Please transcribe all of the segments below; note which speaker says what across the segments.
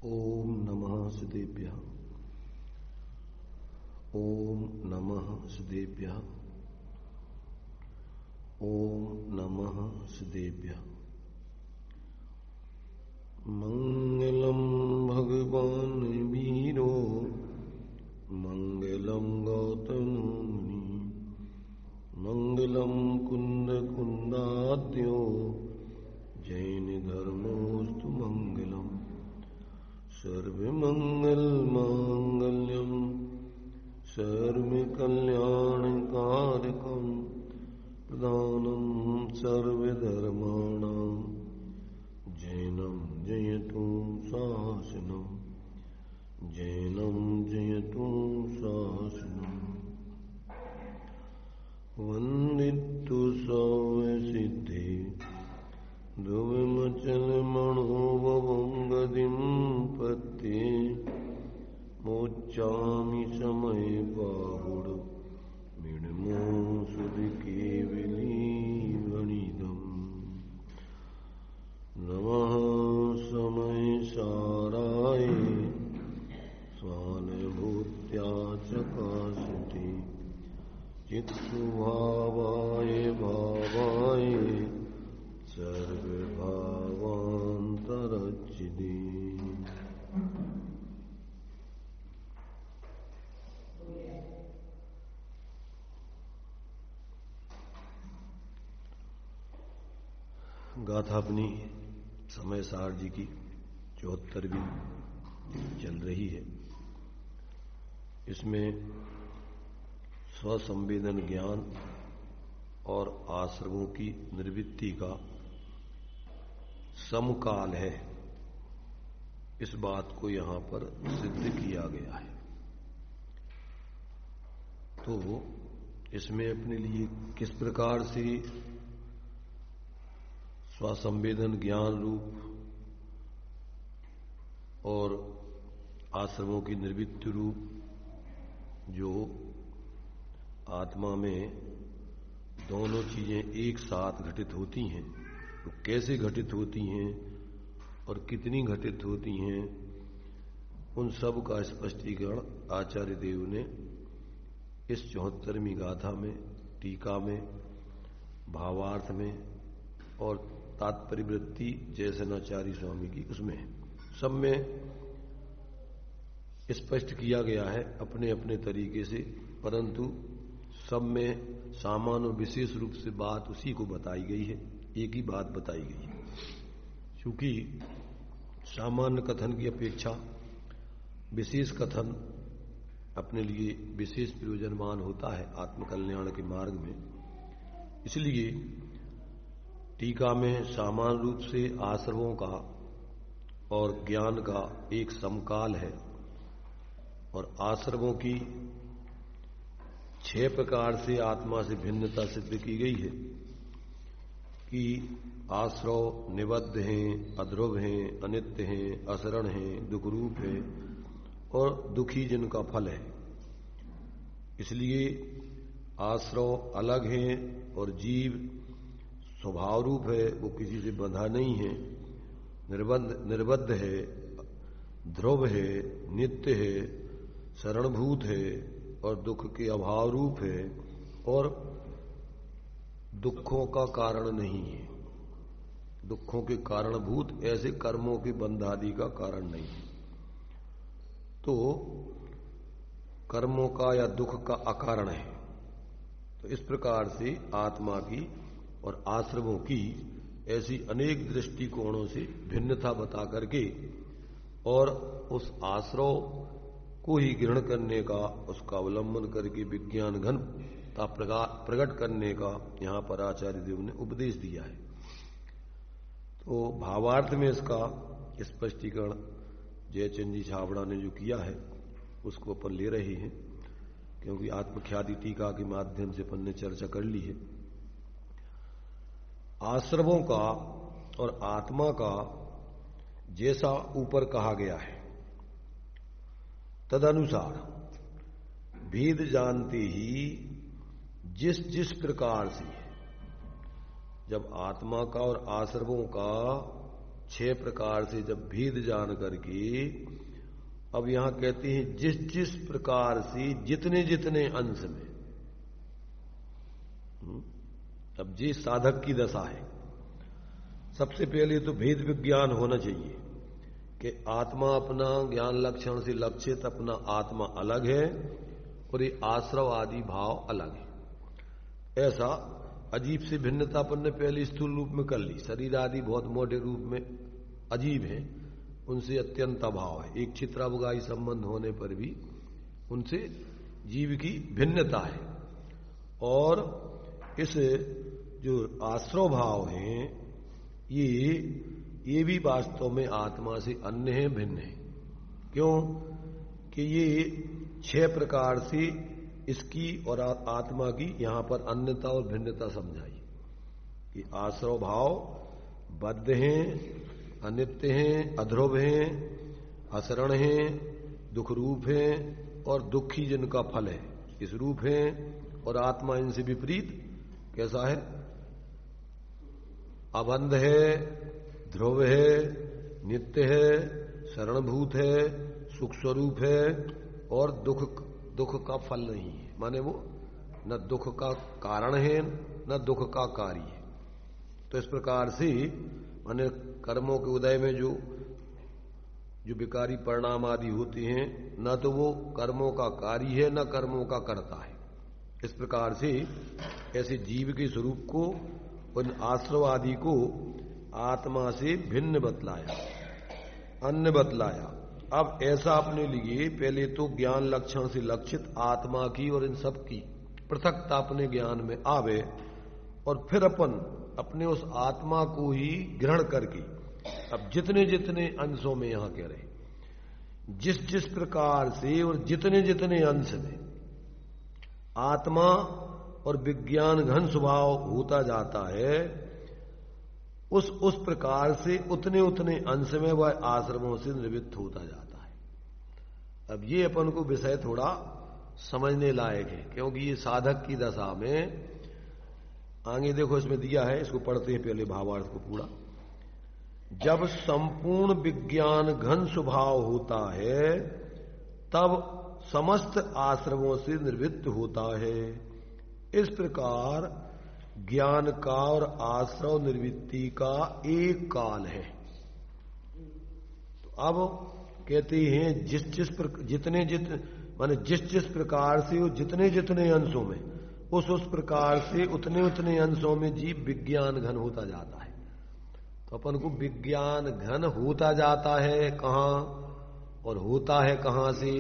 Speaker 1: ओम नमः सिद्धेभ्यः। ओम नमः सिद्धेभ्यः। ओम नमः सिद्धेभ्यः। मंगलम भगवान वीरो मंगलम गौतम मुनि मंगलम कुंद कुंदाद्यो जैन धर्मोस्तु मंगलम सर्वमंगल मांगल्यम सर्वकल्याणकारकम प्रधानम सर्वधर्माणां जैनम जयतु शासनम जैनम जयतु शासनम वंदितु सर्वसिद्धि ध्रुवमचल मनोभवंगदिं पत्ते मोच्चामि समय बाहुड़ मिणमो सुध केवली गणिदम् नमः समय साराय स्वानुभूत्या चकाशति चित्स्वभावाय भावाय सर्वभावान्तरच्चिदे। गाथा अपनी समय सार जी की 74वीं चल रही है। इसमें स्वसंवेदन ज्ञान और आश्रमों की निर्वृत्ति का समकाल है, इस बात को यहां पर सिद्ध किया गया है। तो इसमें अपने लिए किस प्रकार से स्वसंवेदन ज्ञान रूप और आश्रमों की निर्वृत्ति रूप जो आत्मा में दोनों चीजें एक साथ घटित होती हैं, तो कैसे घटित होती हैं और कितनी घटित होती हैं, उन सब का स्पष्टीकरण आचार्य देव ने इस 74वीं गाथा में, टीका में, भावार्थ में और तात्पर्यवृत्ति जयसेनाचार्य स्वामी की उसमें सब में स्पष्ट किया गया है अपने अपने तरीके से, परंतु सब में सामान्य विशेष रूप से बात उसी को बताई गई है, एक ही बात बताई गई है। क्योंकि सामान्य कथन की अपेक्षा विशेष कथन अपने लिए विशेष प्रयोजनवान होता है आत्मकल्याण के मार्ग में। इसलिए टीका में सामान्य रूप से आश्रमों का और ज्ञान का एक समकाल है और आश्रमों की 6 प्रकार से आत्मा से भिन्नता सिद्ध की गई है कि आश्रव निबद्ध हैं, अध्रुव हैं, अनित्य हैं, असरण हैं, दुखरूप हैं और दुखी जिनका फल है। इसलिए आश्रव अलग हैं और जीव स्वभाव रूप है, वो किसी से बंधा नहीं है, निर्बद्ध है, ध्रुव है, नित्य है, शरणभूत है और दुख के अभाव रूप है और दुखों का कारण नहीं है, दुखों के कारणभूत ऐसे कर्मों के बंध आदि का कारण नहीं है। तो कर्मों का या दुख का अकारण है। तो इस प्रकार से आत्मा की और आश्रमों की ऐसी अनेक दृष्टिकोणों से भिन्नता बता करके और उस आश्रव को ही ग्रहण करने का, उसका अवलंबन करके विज्ञान घन प्रकट करने का यहां पर आचार्य देव ने उपदेश दिया है। तो भावार्थ में इसका स्पष्टीकरण जयचंद जी छाबड़ा ने जो किया है उसको अपन ले रहे हैं, क्योंकि आत्मख्याति टीका के माध्यम से अपन ने चर्चा कर ली है। आश्रमों का और आत्मा का जैसा ऊपर कहा गया है तदनुसार भेद जानते ही जिस जिस प्रकार से जब आत्मा का और आश्रमों का 6 प्रकार से जब भेद जान करके अब यहां कहते हैं जिस जिस प्रकार से जितने जितने अंश में। अब जी साधक की दशा है। सबसे पहले तो भेद विज्ञान होना चाहिए कि आत्मा अपना ज्ञान लक्षण से लक्षित अपना आत्मा अलग है और ये आश्रव आदि भाव अलग है। ऐसा अजीब सी भिन्नता अपन ने पहले स्थूल रूप में कर ली। शरीर आदि बहुत मोटे रूप में अजीब है, उनसे अत्यंत अभाव है। एक चित्रावगाही संबंध होने पर भी उनसे जीव की भिन्नता है। और इस जो आश्रव भाव हैं ये भी वास्तव में आत्मा से अन्य है, भिन्न है। क्यों कि ये 6 प्रकार से इसकी और आत्मा की यहां पर अन्यता और भिन्नता समझाई कि आश्रव भाव बद्ध हैं, अनित्य हैं, अध्रुव हैं, असरण हैं, दुख रूप हैं और दुखी जिनका फल है इस रूप है। और आत्मा इनसे विपरीत कैसा है? अबंध है, ध्रुव है, नित्य है, शरणभूत है, सुख स्वरूप है और दुख का फल नहीं है। माने वो न दुख का कारण है न दुख का कार्य है। तो इस प्रकार से माने कर्मों के उदय में जो विकारी परिणाम आदि होते हैं न तो वो कर्मों का कार्य है न कर्मों का कर्ता है। इस प्रकार से ऐसे जीव के स्वरूप को उन आश्रव आदि को आत्मा से भिन्न बतलाया, अन्य बतलाया। अब ऐसा अपने लिए पहले तो ज्ञान लक्षण से लक्षित आत्मा की और इन सब की पृथकता अपने ज्ञान में आवे और फिर अपन अपने उस आत्मा को ही ग्रहण करके अब जितने जितने अंशों में यहां कह रहे जिस जिस प्रकार से और जितने जितने अंश में आत्मा और विज्ञान घन स्वभाव होता जाता है उस प्रकार से उतने उतने अंश में वह आश्रमों से निवृत्त होता जाता है। अब ये अपन को विषय थोड़ा समझने लायक है क्योंकि ये साधक की दशा में आगे देखो इसमें दिया है, इसको पढ़ते हैं पहले भावार्थ को पूरा। जब संपूर्ण विज्ञान घन स्वभाव होता है तब समस्त आश्रमों से निवृत्त होता है। इस प्रकार ज्ञान का और आश्रव निवृत्ति का एक काल है। तो अब कहते हैं जितने माने जिस प्रकार से वो जितने जितने अंशों में उस प्रकार से उतने उतने अंशों में जीव विज्ञान घन होता जाता है। तो अपन को विज्ञान घन होता जाता है कहां और होता है कहां से,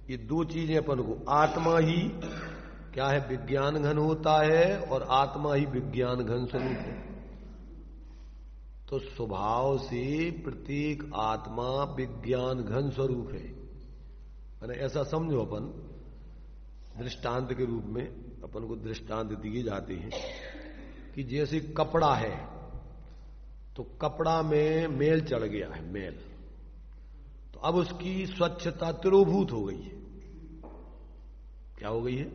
Speaker 1: ये दो चीजें अपन को आत्मा ही क्या है विज्ञान घन होता है और आत्मा ही विज्ञान घन स्वरूप है। तो स्वभाव से प्रत्येक आत्मा विज्ञान घन स्वरूप है। मैंने ऐसा समझो अपन दृष्टांत के रूप में अपन को दृष्टांत दिए जाते हैं कि जैसे कपड़ा है तो कपड़ा में मैल चढ़ गया है मैल, तो अब उसकी स्वच्छता तिरोभूत हो गई है। क्या हो गई है?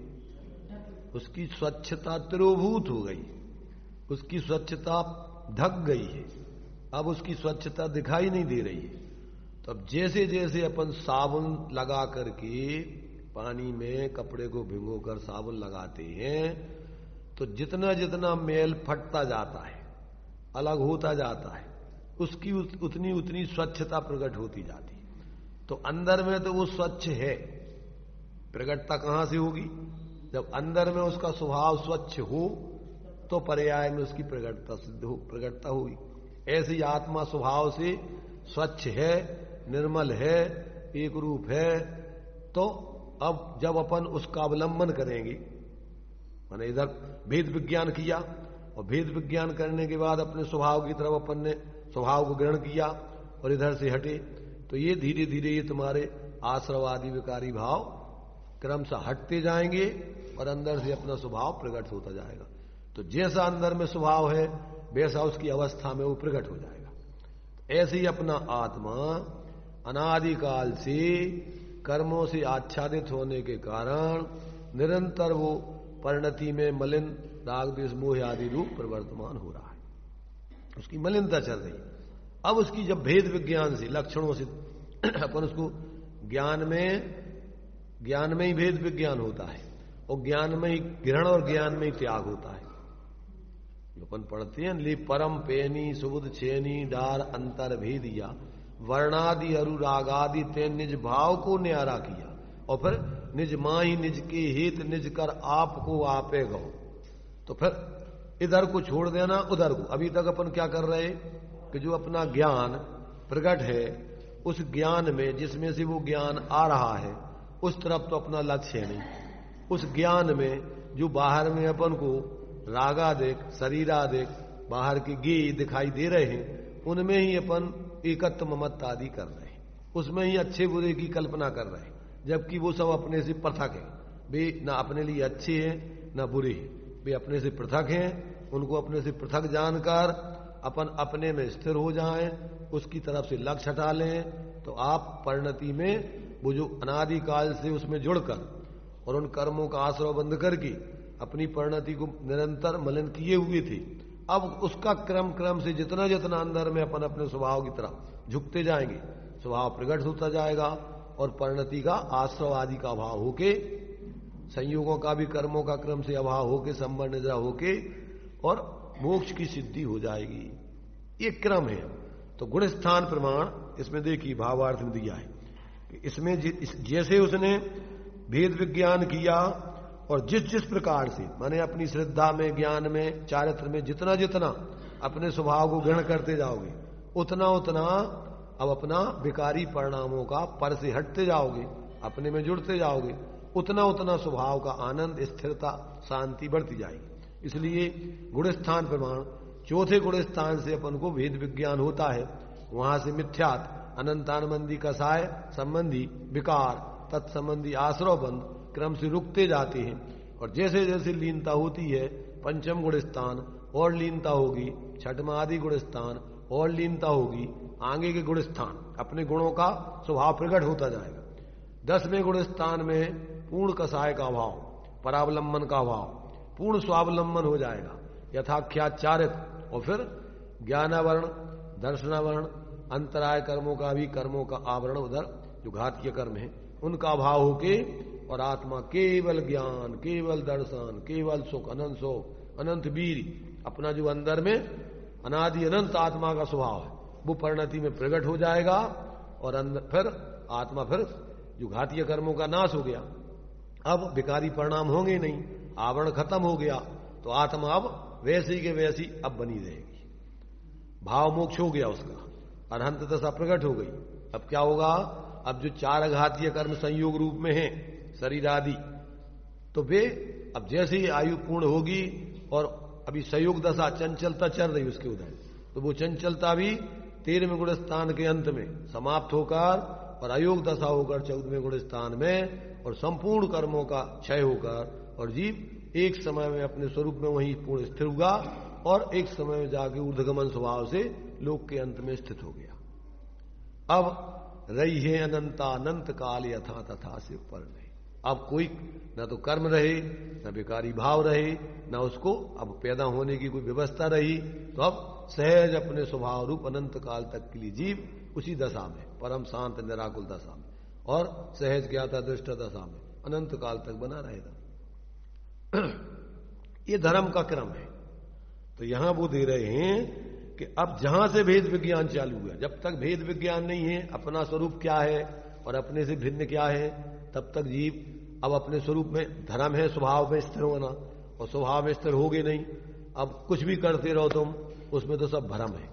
Speaker 1: उसकी स्वच्छता तिरोभूत हो गई, उसकी स्वच्छता ढक गई है, अब उसकी स्वच्छता दिखाई नहीं दे रही है। तो अब जैसे जैसे अपन साबुन लगा करके पानी में कपड़े को भिगोकर साबुन लगाते हैं तो जितना जितना मैल फटता जाता है अलग होता जाता है उसकी उतनी उतनी स्वच्छता प्रकट होती जाती है। तो अंदर में तो वो स्वच्छ है, प्रकटता कहां से होगी? जब अंदर में उसका स्वभाव स्वच्छ हो तो पर्याय में उसकी प्रकटता होगी। ऐसे ही आत्मा स्वभाव से स्वच्छ है, निर्मल है, एक रूप है। तो अब जब अपन उसका अवलंबन करेंगे माने इधर भेद विज्ञान किया और भेद विज्ञान करने के बाद अपने स्वभाव की तरफ अपन ने स्वभाव को ग्रहण किया और इधर से हटे, तो ये धीरे धीरे ये तुम्हारे आश्रवादी विकारी भाव क्रमशः हटते जाएंगे और अंदर से अपना स्वभाव प्रकट होता जाएगा। तो जैसा अंदर में स्वभाव है वैसा उसकी अवस्था में वो प्रकट हो जाएगा। ऐसे ही अपना आत्मा अनादिकाल से कर्मों से आच्छादित होने के कारण निरंतर वो परिणति में मलिन राग द्वेष मोह आदि रूप प्रवर्तमान हो रहा है, उसकी मलिनता चल रही। अब उसकी जब भेद विज्ञान से, लक्षणों से अपन उसको ज्ञान में ही भेद विज्ञान होता है, और ज्ञान में ही ग्रहण और ज्ञान में ही त्याग होता है। अपन पढ़ते हैं, ली परम पेनी सुबुद छेनी डार अंतर भेदिया वर्णादि अनुरागादि ते निज भाव को न्यारा किया, और फिर निज माही निज के हित निज कर आपको आपे गो। तो फिर इधर को छोड़ देना उधर को। अभी तक अपन क्या कर रहे कि जो अपना ज्ञान प्रकट है उस ज्ञान में, जिसमें से वो ज्ञान आ रहा है, उस तरफ तो अपना लक्ष्य है नहीं। उस ज्ञान में जो बाहर में अपन को रागादिक शरीरादिक बाहर के गे दिखाई दे रहे हैं, उनमें ही अपन एकत्व ममत्व आदि कर रहे हैं, उसमें ही अच्छे बुरे की कल्पना कर रहे हैं, जबकि वो सब अपने से पृथक है। वे ना अपने लिए अच्छे हैं ना बुरे हैं, वे अपने से पृथक हैं। उनको अपने से पृथक जानकर अपन अपने में स्थिर हो जाएं, उसकी तरफ से लक्ष्य हटा लें, तो आप परिणति में वो जो अनादिकाल से उसमें जुड़कर और उन कर्मों का आश्रय बंद करके अपनी परिणति को निरंतर मलिन किए हुए थे, अब उसका क्रम क्रम से जितना जितना अंदर में अपन अपने स्वभाव की तरफ झुकते जाएंगे, स्वभाव प्रकट होता जाएगा और परिणति का आश्रय आदि का अभाव होके, संयोगों का भी कर्मों का क्रम से अभाव होके, संबंध निद्रा होके और मोक्ष की सिद्धि हो जाएगी। ये क्रम है। तो गुण स्थान प्रमाण इसमें देखिए भावार्थ में दिया है कि इसमें जैसे उसने भेद विज्ञान किया और जिस जिस प्रकार से, माने अपनी श्रद्धा में, ज्ञान में, चारित्र में जितना जितना अपने स्वभाव को ग्रहण करते जाओगे, उतना उतना अब अपना विकारी परिणामों का पर से हटते जाओगे, अपने में जुड़ते जाओगे, उतना उतना स्वभाव का आनंद, स्थिरता, शांति बढ़ती जाएगी। इसलिए गुणस्थान प्रमाण, चौथे गुणस्थान से अपन को भेद विज्ञान होता है, वहां से मिथ्यात अनंतानबंदी कसाय संबंधी विकार तत्संबंधी आश्रयबंध क्रम से रुकते जाते हैं। और जैसे जैसे लीनता होती है, पंचम गुणस्थान और लीनता होगी, छठवां आदि गुणस्थान और लीनता होगी, आगे के गुणस्थान अपने गुणों का स्वभाव प्रकट होता जाएगा। 10वें गुणस्थान में पूर्ण कसाय का भाव, परावलंबन का भाव, पूर्ण स्वावलंबन हो जाएगा, यथाख्याचारित, और फिर ज्ञानावरण, दर्शनावरण, अंतराय कर्मों का भी, कर्मों का आवरण उधर जो घातीय कर्म है उनका भाव होके, और आत्मा केवल ज्ञान, केवल दर्शन, केवल सुख, अनंत वीर, अपना जो अंदर में अनादि अनंत आत्मा का स्वभाव है वो परिणति में प्रकट हो जाएगा। और अंदर फिर आत्मा, फिर जो घातीय कर्मों का नाश हो गया, अब विकारी परिणाम होंगे नहीं, आवरण खत्म हो गया, तो आत्मा अब वैसी के वैसी अब बनी रहेगी। भाव मोक्ष हो गया उसका, अरहंत दशा प्रकट हो गई। अब क्या होगा, अब जो 4 घातीय कर्म संयोग रूप में हैं शरीर आदि, तो वे अब जैसे ही आयु पूर्ण होगी और अभी संयोग दशा चंचलता चल रही उसके उधर, तो वो चंचलता भी 13वें गुण स्थान के अंत में समाप्त होकर और अयोग दशा होकर 14वें गुण स्थान में, और संपूर्ण कर्मों का क्षय होकर, और जीव एक समय में अपने स्वरूप में वहीं पूर्ण स्थिर हुआ, और एक समय में जाके ऊर्ध्वगमन स्वभाव से लोक के अंत में स्थित हो गया। अब रही है अनंत काल यथा तथा से पर नहीं। अब कोई न तो कर्म रहे, न विकारी भाव रहे, न उसको अब पैदा होने की कोई व्यवस्था रही, तो अब सहज अपने स्वभाव रूप अनंत काल तक के लिए जीव उसी दशा में, परम शांत निराकुल दशा में और सहज ज्ञाता दृष्ट दशा में अनंत काल तक बना रहेगा। ये धर्म का क्रम है। तो यहां वो दे रहे हैं कि अब जहां से भेद विज्ञान चालू हुआ, जब तक भेद विज्ञान नहीं है, अपना स्वरूप क्या है और अपने से भिन्न क्या है, तब तक जीव अब अपने स्वरूप में, धर्म है स्वभाव में स्थिर होना, और स्वभाव में स्थिर होगे नहीं। अब कुछ भी करते रहो तुम, उसमें तो सब भ्रम है।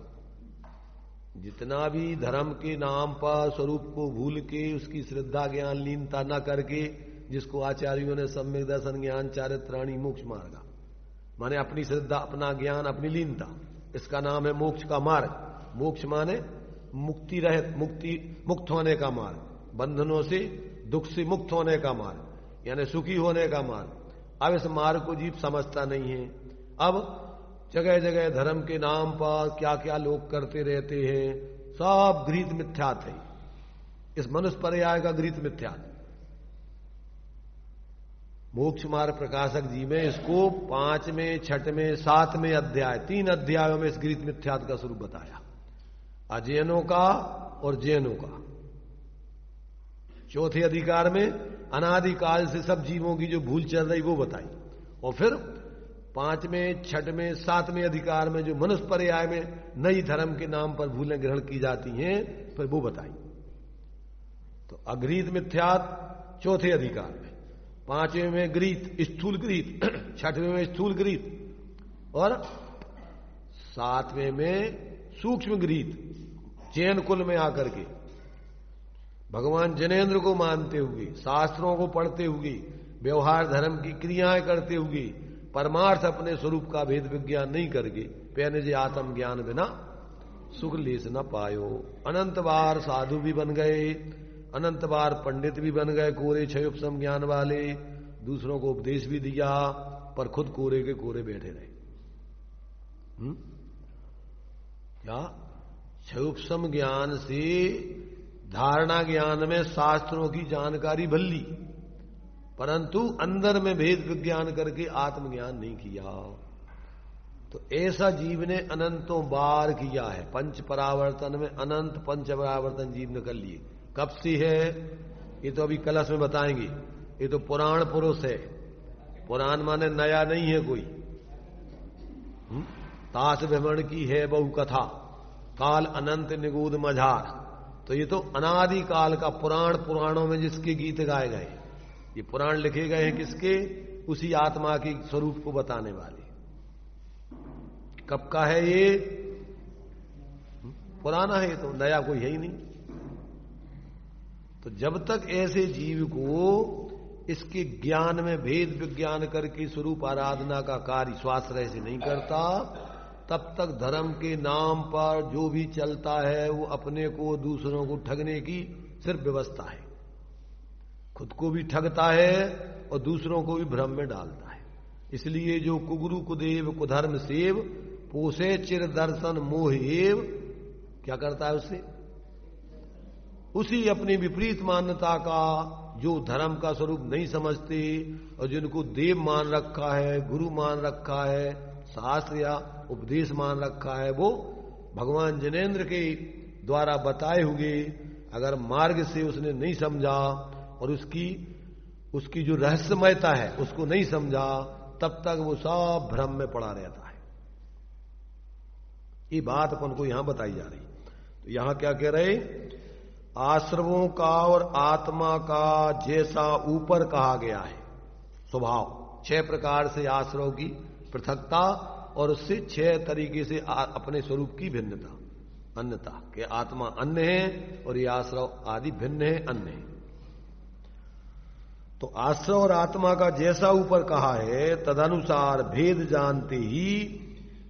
Speaker 1: जितना भी धर्म के नाम पर स्वरूप को भूल के उसकी श्रद्धा ज्ञान लीनता न करके, जिसको आचार्यों ने सम्यक दर्शन ज्ञान चारित्राणी मोक्ष मार्ग, माने अपनी श्रद्धा, अपना ज्ञान, अपनी लीनता, इसका नाम है मोक्ष का मार्ग। मोक्ष माने मुक्ति रहित, मुक्त होने का मार्ग, बंधनों से, दुख से मुक्त होने का मार्ग, यानी सुखी होने का मार्ग। अब इस मार्ग को जीव समझता नहीं है। अब जगह जगह धर्म के नाम पर क्या क्या लोग करते रहते हैं, सब गृहीत मिथ्यात है। इस मनुष्य पर्याय का गृहीत मिथ्यात। मोक्ष मार्ग प्रकाशक जी में इसको 5वें, 6वें, 7वें अध्याय, 3 अध्यायों में इस गृहीत मिथ्यात का स्वरूप बताया। अजैनों का और जैनों का। चौथे अधिकार में अनादिकाल से सब जीवों की जो भूल चल रही वो बताई, और फिर पांचवें, छठवें, सातवें अधिकार में जो मनुष्य पर्याय में नई धर्म के नाम पर भूलें ग्रहण की जाती हैं, फिर वो बताई। तो अग्रीत मिथ्यात चौथे अधिकार में, पांचवें में ग्रीत, स्थूल ग्रीत, छठवें में स्थूल ग्रीत, और सातवें में सूक्ष्म ग्रीत। जैन कुल में आकर के भगवान जैनेन्द्र को मानते हुए, शास्त्रों को पढ़ते हुए, व्यवहार धर्म की क्रियाएं करते हुए, परमार्थ अपने स्वरूप का भेद विज्ञान नहीं करके पैने जे आत्म ज्ञान बिना सुख लेस न पायो। अनंत बार साधु भी बन गए, अनंत बार पंडित भी बन गए, कोरे क्षयोपम ज्ञान वाले, दूसरों को उपदेश भी दिया, पर खुद कोरे के कोरे बैठे रहे। क्या क्षयोपम ज्ञान से धारणा ज्ञान में शास्त्रों की जानकारी भल्ली, परंतु अंदर में भेद विज्ञान करके आत्मज्ञान नहीं किया। तो ऐसा जीव ने अनंतों बार किया है। पंच परावर्तन में अनंत पंच परावर्तन जीव ने कर लिए। कब से है ये तो अभी कलश में बताएंगे। ये तो पुराण पुरुष है। पुराण माने नया नहीं है कोई। ताश भ्रमण की है बहु कथा, काल अनंत निगूद मझार। तो ये तो अनादि काल का पुराण, पुराणों में जिसके गीत गाए गए, ये पुराण लिखे गए हैं किसके? उसी आत्मा के स्वरूप को बताने वाले। कब का है ये? पुराना है, तो नया कोई है ही नहीं। तो जब तक ऐसे जीव को इसके ज्ञान में भेद विज्ञान करके स्वरूप आराधना का कार्य स्वाश्रय से नहीं करता, तब तक धर्म के नाम पर जो भी चलता है वो अपने को, दूसरों को ठगने की सिर्फ व्यवस्था है। खुद को भी ठगता है और दूसरों को भी भ्रम में डालता है। इसलिए जो कुगुरु कुदेव कुधर्म सेव, पोसे चिर दर्शन मोहेव, क्या करता है उससे? उसी अपनी विपरीत मान्यता का, जो धर्म का स्वरूप नहीं समझते और जिनको देव मान रखा है, गुरु मान रखा है, शास्त्र या उपदेश मान रखा है, वो भगवान जैनेन्द्र के द्वारा बताए हुए अगर मार्ग से उसने नहीं समझा और उसकी जो रहस्यमयता है उसको नहीं समझा, तब तक वो सब भ्रम में पड़ा रहता है। ये बात अपन को यहां बताई जा रही। तो यहां क्या कह रहे? आश्रवों का और आत्मा का जैसा ऊपर कहा गया है स्वभाव, 6 प्रकार से आश्रव की पृथकता और उससे 6 तरीके से अपने स्वरूप की भिन्नता, अन्यता के आत्मा अन्य है और ये आश्रव आदि भिन्न है, अन्य है। तो आश्रव और आत्मा का जैसा ऊपर कहा है, तदनुसार भेद जानते ही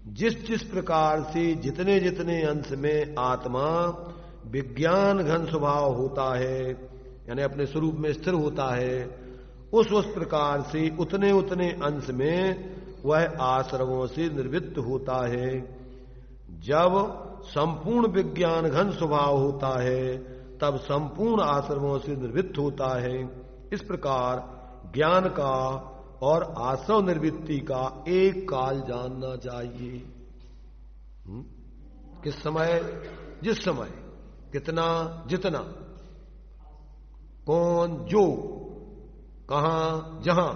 Speaker 1: जिस जिस प्रकार से जितने जितने अंश में आत्मा विज्ञान घन स्वभाव होता है, यानी अपने स्वरूप में स्थिर होता है, उस प्रकार से उतने उतने अंश में वह आश्रवों से निर्वृत्त होता है। जब संपूर्ण विज्ञान घन स्वभाव होता है, तब संपूर्ण आश्रवों से निर्वृत्त होता है। इस प्रकार ज्ञान का और आश्रव निर्वृत्ति का एक काल जानना चाहिए। किस समय? जिस समय, कितना, जितना, कौन, जो, कहां, जहां,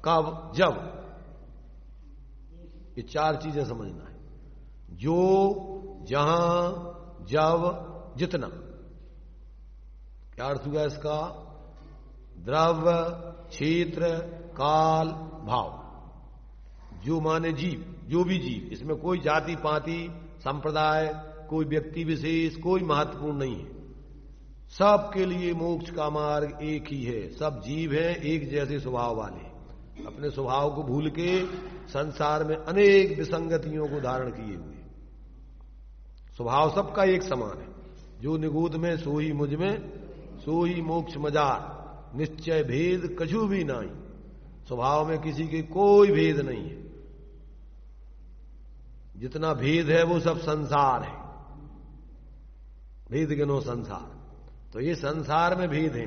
Speaker 1: कब, जब, ये 4 चीजें समझना है। जो, जहां, जब, जितना। क्या अर्थ हुआ इसका? द्रव्य, क्षेत्र, काल, भाव। जो माने जीव, जो भी जीव, इसमें कोई जाति पाति संप्रदाय, कोई व्यक्ति विशेष, कोई महत्वपूर्ण नहीं है। सबके लिए मोक्ष का मार्ग एक ही है। सब जीव हैं एक जैसे स्वभाव वाले, अपने स्वभाव को भूल के संसार में अनेक विसंगतियों को धारण किए हुए। स्वभाव सबका एक समान है। जो निगूद में सो ही मुझ में, सो ही मोक्ष मजार, निश्चय भेद कछु भी नहीं। स्वभाव में किसी के कोई भेद नहीं है। जितना भेद है वो सब संसार है। भेद गिनो संसार। तो ये संसार में भेद है,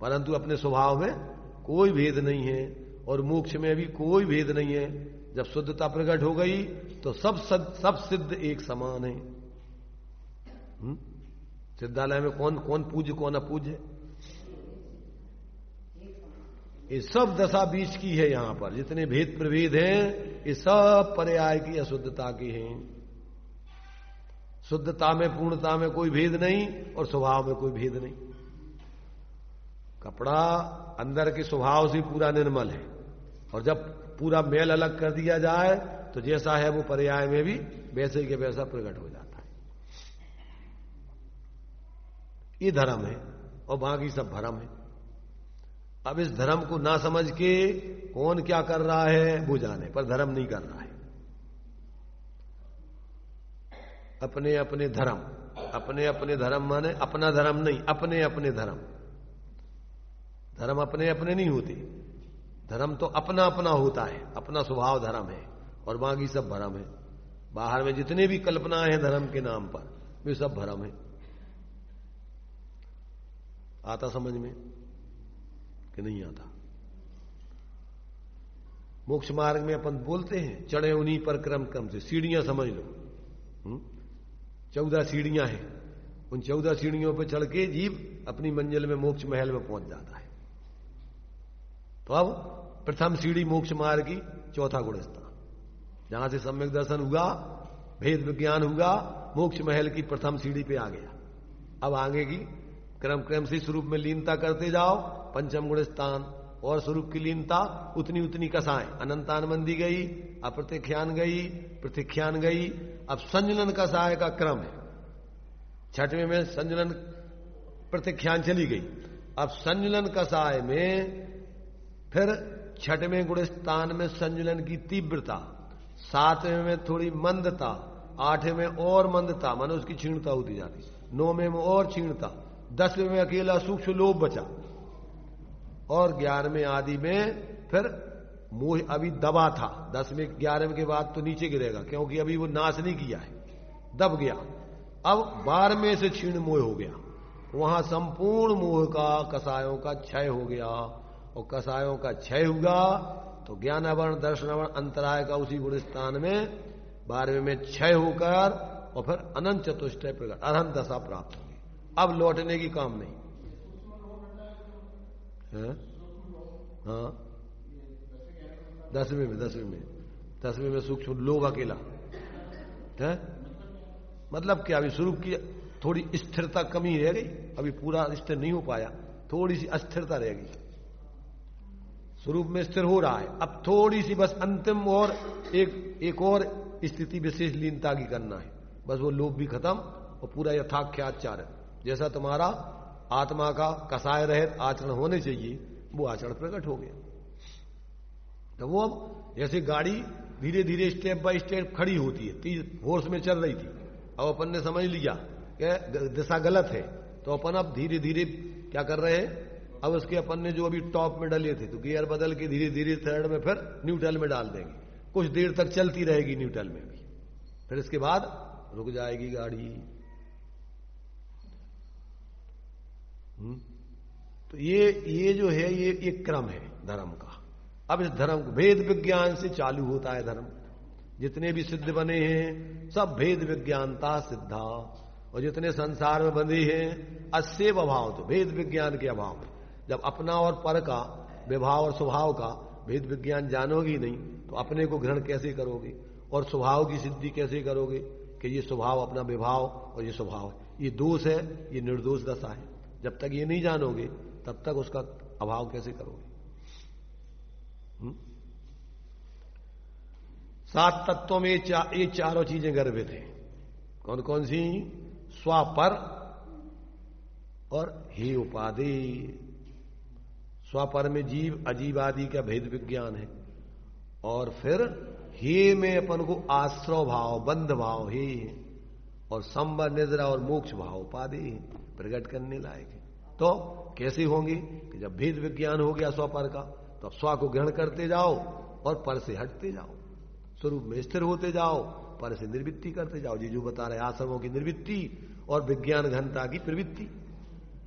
Speaker 1: परंतु अपने स्वभाव में कोई भेद नहीं है। और मोक्ष में भी कोई भेद नहीं है। जब शुद्धता प्रकट हो गई तो सब सिद्ध एक समान है। सिद्धालय में कौन कौन पूज्य कौन अपूज्य? ये सब दशा बीच की है। यहां पर जितने भेद प्रभेद हैं ये सब पर्याय की अशुद्धता के हैं। शुद्धता में पूर्णता में कोई भेद नहीं और स्वभाव में कोई भेद नहीं। कपड़ा अंदर के स्वभाव से पूरा निर्मल है और जब पूरा मेल अलग कर दिया जाए तो जैसा है वो पर्याय में भी वैसे के वैसा प्रकट हो जाता है। ये धर्म है और बाकी सब भरम है। अब इस धर्म को ना समझ के कौन क्या कर रहा है वो जाने, पर धर्म नहीं कर रहा है। अपने अपने धर्म, अपने अपने धर्म माने अपना धर्म नहीं, अपने अपने धर्म। धर्म अपने अपने नहीं होते, धर्म तो अपना अपना होता है, अपना स्वभाव धर्म है और बाकी सब भरम है। बाहर में जितने भी कल्पनाएं हैं धर्म के नाम पर वे सब भरम है। आता समझ में कि नहीं आता? मोक्ष मार्ग में अपन बोलते हैं चढ़े उन्हीं पर क्रम क्रम से, सीढ़ियां समझ लो। 14 सीढ़ियां हैं, उन 14 सीढ़ियों पर चढ़ के जीव अपनी मंजिल में मोक्ष महल में पहुंच जाता है। तो अब प्रथम सीढ़ी मोक्ष मार्ग की चौथा गुण स्थान, जहां से सम्यक दर्शन हुआ, भेद विज्ञान हुआ, मोक्ष महल की प्रथम सीढ़ी पे आ गया। अब आगे की क्रम क्रम से स्वरूप में लीनता करते जाओ। पंचम गुण स्थान और स्वरूप की लीनता उतनी उतनी कसाएं। अनंतान बंदी गई, अप्रत्यख्यान गई, प्रत्यख्यान गई। अब संजलन कसाय का क्रम है। छठवें में संजलन प्रत्यख्यान चली गई। अब संजलन कसाय में फिर छठवें गुण स्थान में संजलन की तीव्रता, 7वें में थोड़ी मंदता, 8वें में और मंदता मानो उसकी क्षीणता होती जाती, 9वें में और क्षीणता, 10वें में अकेला सूक्ष्म लोभ बचा और 11वें आदि में फिर मोह अभी दबा था। 10वें 11वें के बाद तो नीचे गिरेगा क्योंकि अभी वो नाश नहीं किया है, दब गया। अब 12वें से क्षीण मोह हो गया, वहां संपूर्ण मोह का कसायों का क्षय हो गया और कसायों का क्षय हुआ तो ज्ञानावरण दर्शनावरण अंतराय का उसी गुण स्थान में 12वें में क्षय होकर और फिर अनंत चतुष्टय प्रकट अरहंत दशा प्राप्त होगी। अब लौटने की काम नहीं है। हाँ 10वें में सूक्ष्म लोभ अकेला है। मतलब क्या, अभी स्वरूप की थोड़ी स्थिरता कमी रह गई, अभी पूरा स्थिर नहीं हो पाया, थोड़ी सी अस्थिरता रह गई। स्वरूप में स्थिर हो रहा है, अब थोड़ी सी बस अंतिम और एक और स्थिति विशेष लीनता की करना है, बस वो लोभ भी खत्म और पूरा यथाख्याचार जैसा तुम्हारा आत्मा का कसाय रहित आचरण होने चाहिए वो आचरण प्रकट हो गया। तो वो अब जैसे गाड़ी धीरे धीरे स्टेप बाय स्टेप खड़ी होती है, तेज फोर्स में चल रही थी, अब अपन ने समझ लिया कि दिशा गलत है तो अपन अब धीरे धीरे क्या कर रहे हैं, अब उसके अपन ने जो अभी टॉप में डले थे तो गियर बदल के धीरे धीरे थर्ड में फिर न्यूट्रल में डाल देंगे, कुछ देर तक चलती रहेगी न्यूट्रल में भी, फिर इसके बाद रुक जाएगी गाड़ी। तो ये जो है ये क्रम है धर्म का। अब इस धर्म को भेद विज्ञान से चालू होता है धर्म। जितने भी सिद्ध बने हैं सब भेद विज्ञानता सिद्धा, और जितने संसार में बंधे हैं अस्सेव अभाव, तो भेद विज्ञान के अभाव में। जब अपना और पर का विभाव और स्वभाव का भेद विज्ञान जानोगे नहीं तो अपने को ग्रहण कैसे करोगे और स्वभाव की सिद्धि कैसे करोगे कि ये स्वभाव अपना विभाव और ये स्वभाव है, ये दोष है, ये निर्दोष दशा है। जब तक ये नहीं जानोगे तब तक उसका अभाव कैसे करोगे। 7 तत्वों में ये चारों चीजें गर्भित हैं। कौन कौन सी? स्वापर और हे उपाधि। स्वापर में जीव अजीव आदि का भेद विज्ञान है, और फिर हे में अपन को आश्रव भाव बंध भाव हे, और संबर निद्रा और मोक्ष भाव उपाधि प्रकट करने लायक है। तो कैसे होंगे कि जब भेद विज्ञान हो गया स्वपर का तो अब स्व को ग्रहण करते जाओ और पर से हटते जाओ, स्वरूप में स्थिर होते जाओ, पर से निर्वृत्ति करते जाओ। जी जो बता रहे आश्रमों की निर्वृत्ति और विज्ञान घनता की प्रवृत्ति।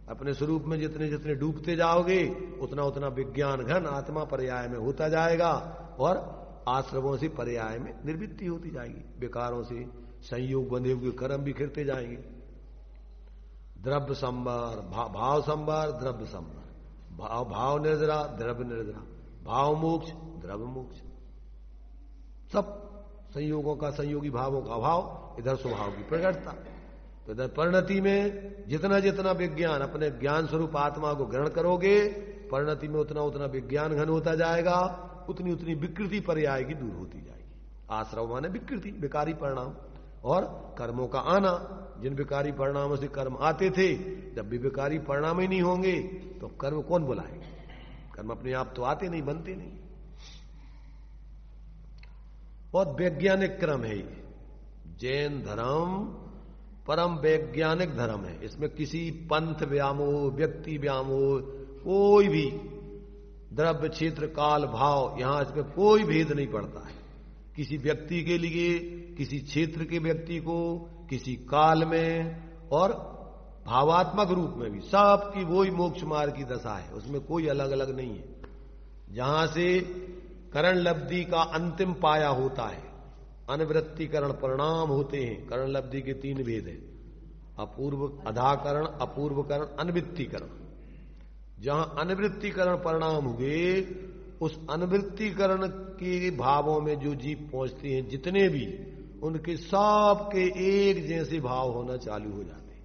Speaker 1: अपने स्वरूप में जितने जितने डूबते जाओगे उतना उतना विज्ञान घन आत्मा पर्याय में होता जाएगा और आश्रमों से पर्याय में निर्वृत्ति होती जाएगी। विकारों से संयोग बंधे हुए कर्म बिखरते जाएंगे। द्रव्य संवर, भाव संवर, द्रव्य संवर, भाव निर्जरा, द्रव्य निर्जरा, भाव मोक्ष, द्रव्य मोक्ष। सब संयोगों का, संयोगी भावों का अभाव, इधर स्वभाव की प्रकटता। तो इधर परिणति में जितना जितना विज्ञान अपने ज्ञान स्वरूप आत्मा को ग्रहण करोगे, परिणति में उतना उतना विज्ञान घन होता जाएगा, उतनी उतनी विकृति पर्याय की दूर होती जाएगी। आश्रव माने विकृति, विकारी परिणाम, और कर्मों का आना। जिन विकारी परिणामों से कर्म आते थे, जब भी विकारी परिणाम ही नहीं होंगे तो कर्म कौन बुलाएगा? कर्म अपने आप तो आते नहीं, बनते नहीं। बहुत वैज्ञानिक क्रम है ये। जैन धर्म परम वैज्ञानिक धर्म है। इसमें किसी पंथ व्यामोह, व्यक्ति व्यामोह, कोई भी द्रव्य, क्षेत्र, काल, भाव, यहां इसमें कोई भेद नहीं पड़ता है। किसी व्यक्ति के लिए, किसी क्षेत्र के व्यक्ति को, किसी काल में, और भावात्मक रूप में भी सबकी वही मोक्ष मार्ग की दशा है। उसमें कोई अलग अलग नहीं है। जहां से करण लब्धि का अंतिम पाया होता है, अनवृत्तिकरण परिणाम होते हैं। करण लब्धि के 3 भेद हैं, अपूर्व, अधाकरण, अपूर्वकरण, अनवृत्तिकरण। जहां अनवृत्तिकरण परिणाम हुए, उस अनवृत्तिकरण के भावों में जो जीव पहुंचते हैं, जितने भी, उनके सब के एक जैसे भाव होना चालू हो जाते हैं।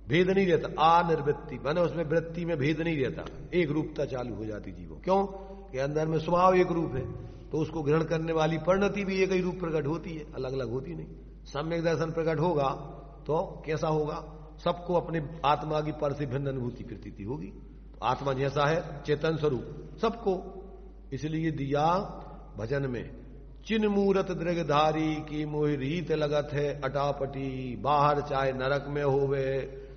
Speaker 1: भेद नहीं रहता, अनिर्वृत्ति माने उसमें वृत्ति में भेद नहीं रहता, एक रूपता चालू हो जाती जीवों। क्यों कि अंदर में स्वभाव एक रूप है, तो उसको ग्रहण करने वाली परिणति भी एक ही रूप प्रकट होती है, अलग अलग होती नहीं। सम्यक दर्शन प्रकट होगा तो कैसा होगा? सबको अपने आत्मा की पर से भिन्न अनुभूति प्रतीति होगी। तो आत्मा जैसा है चेतन स्वरूप सबको, इसलिए दिया भजन में, चिन मूरत दृगधारी की मोह रीत लगत है अटापटी। बाहर चाहे नरक में होवे,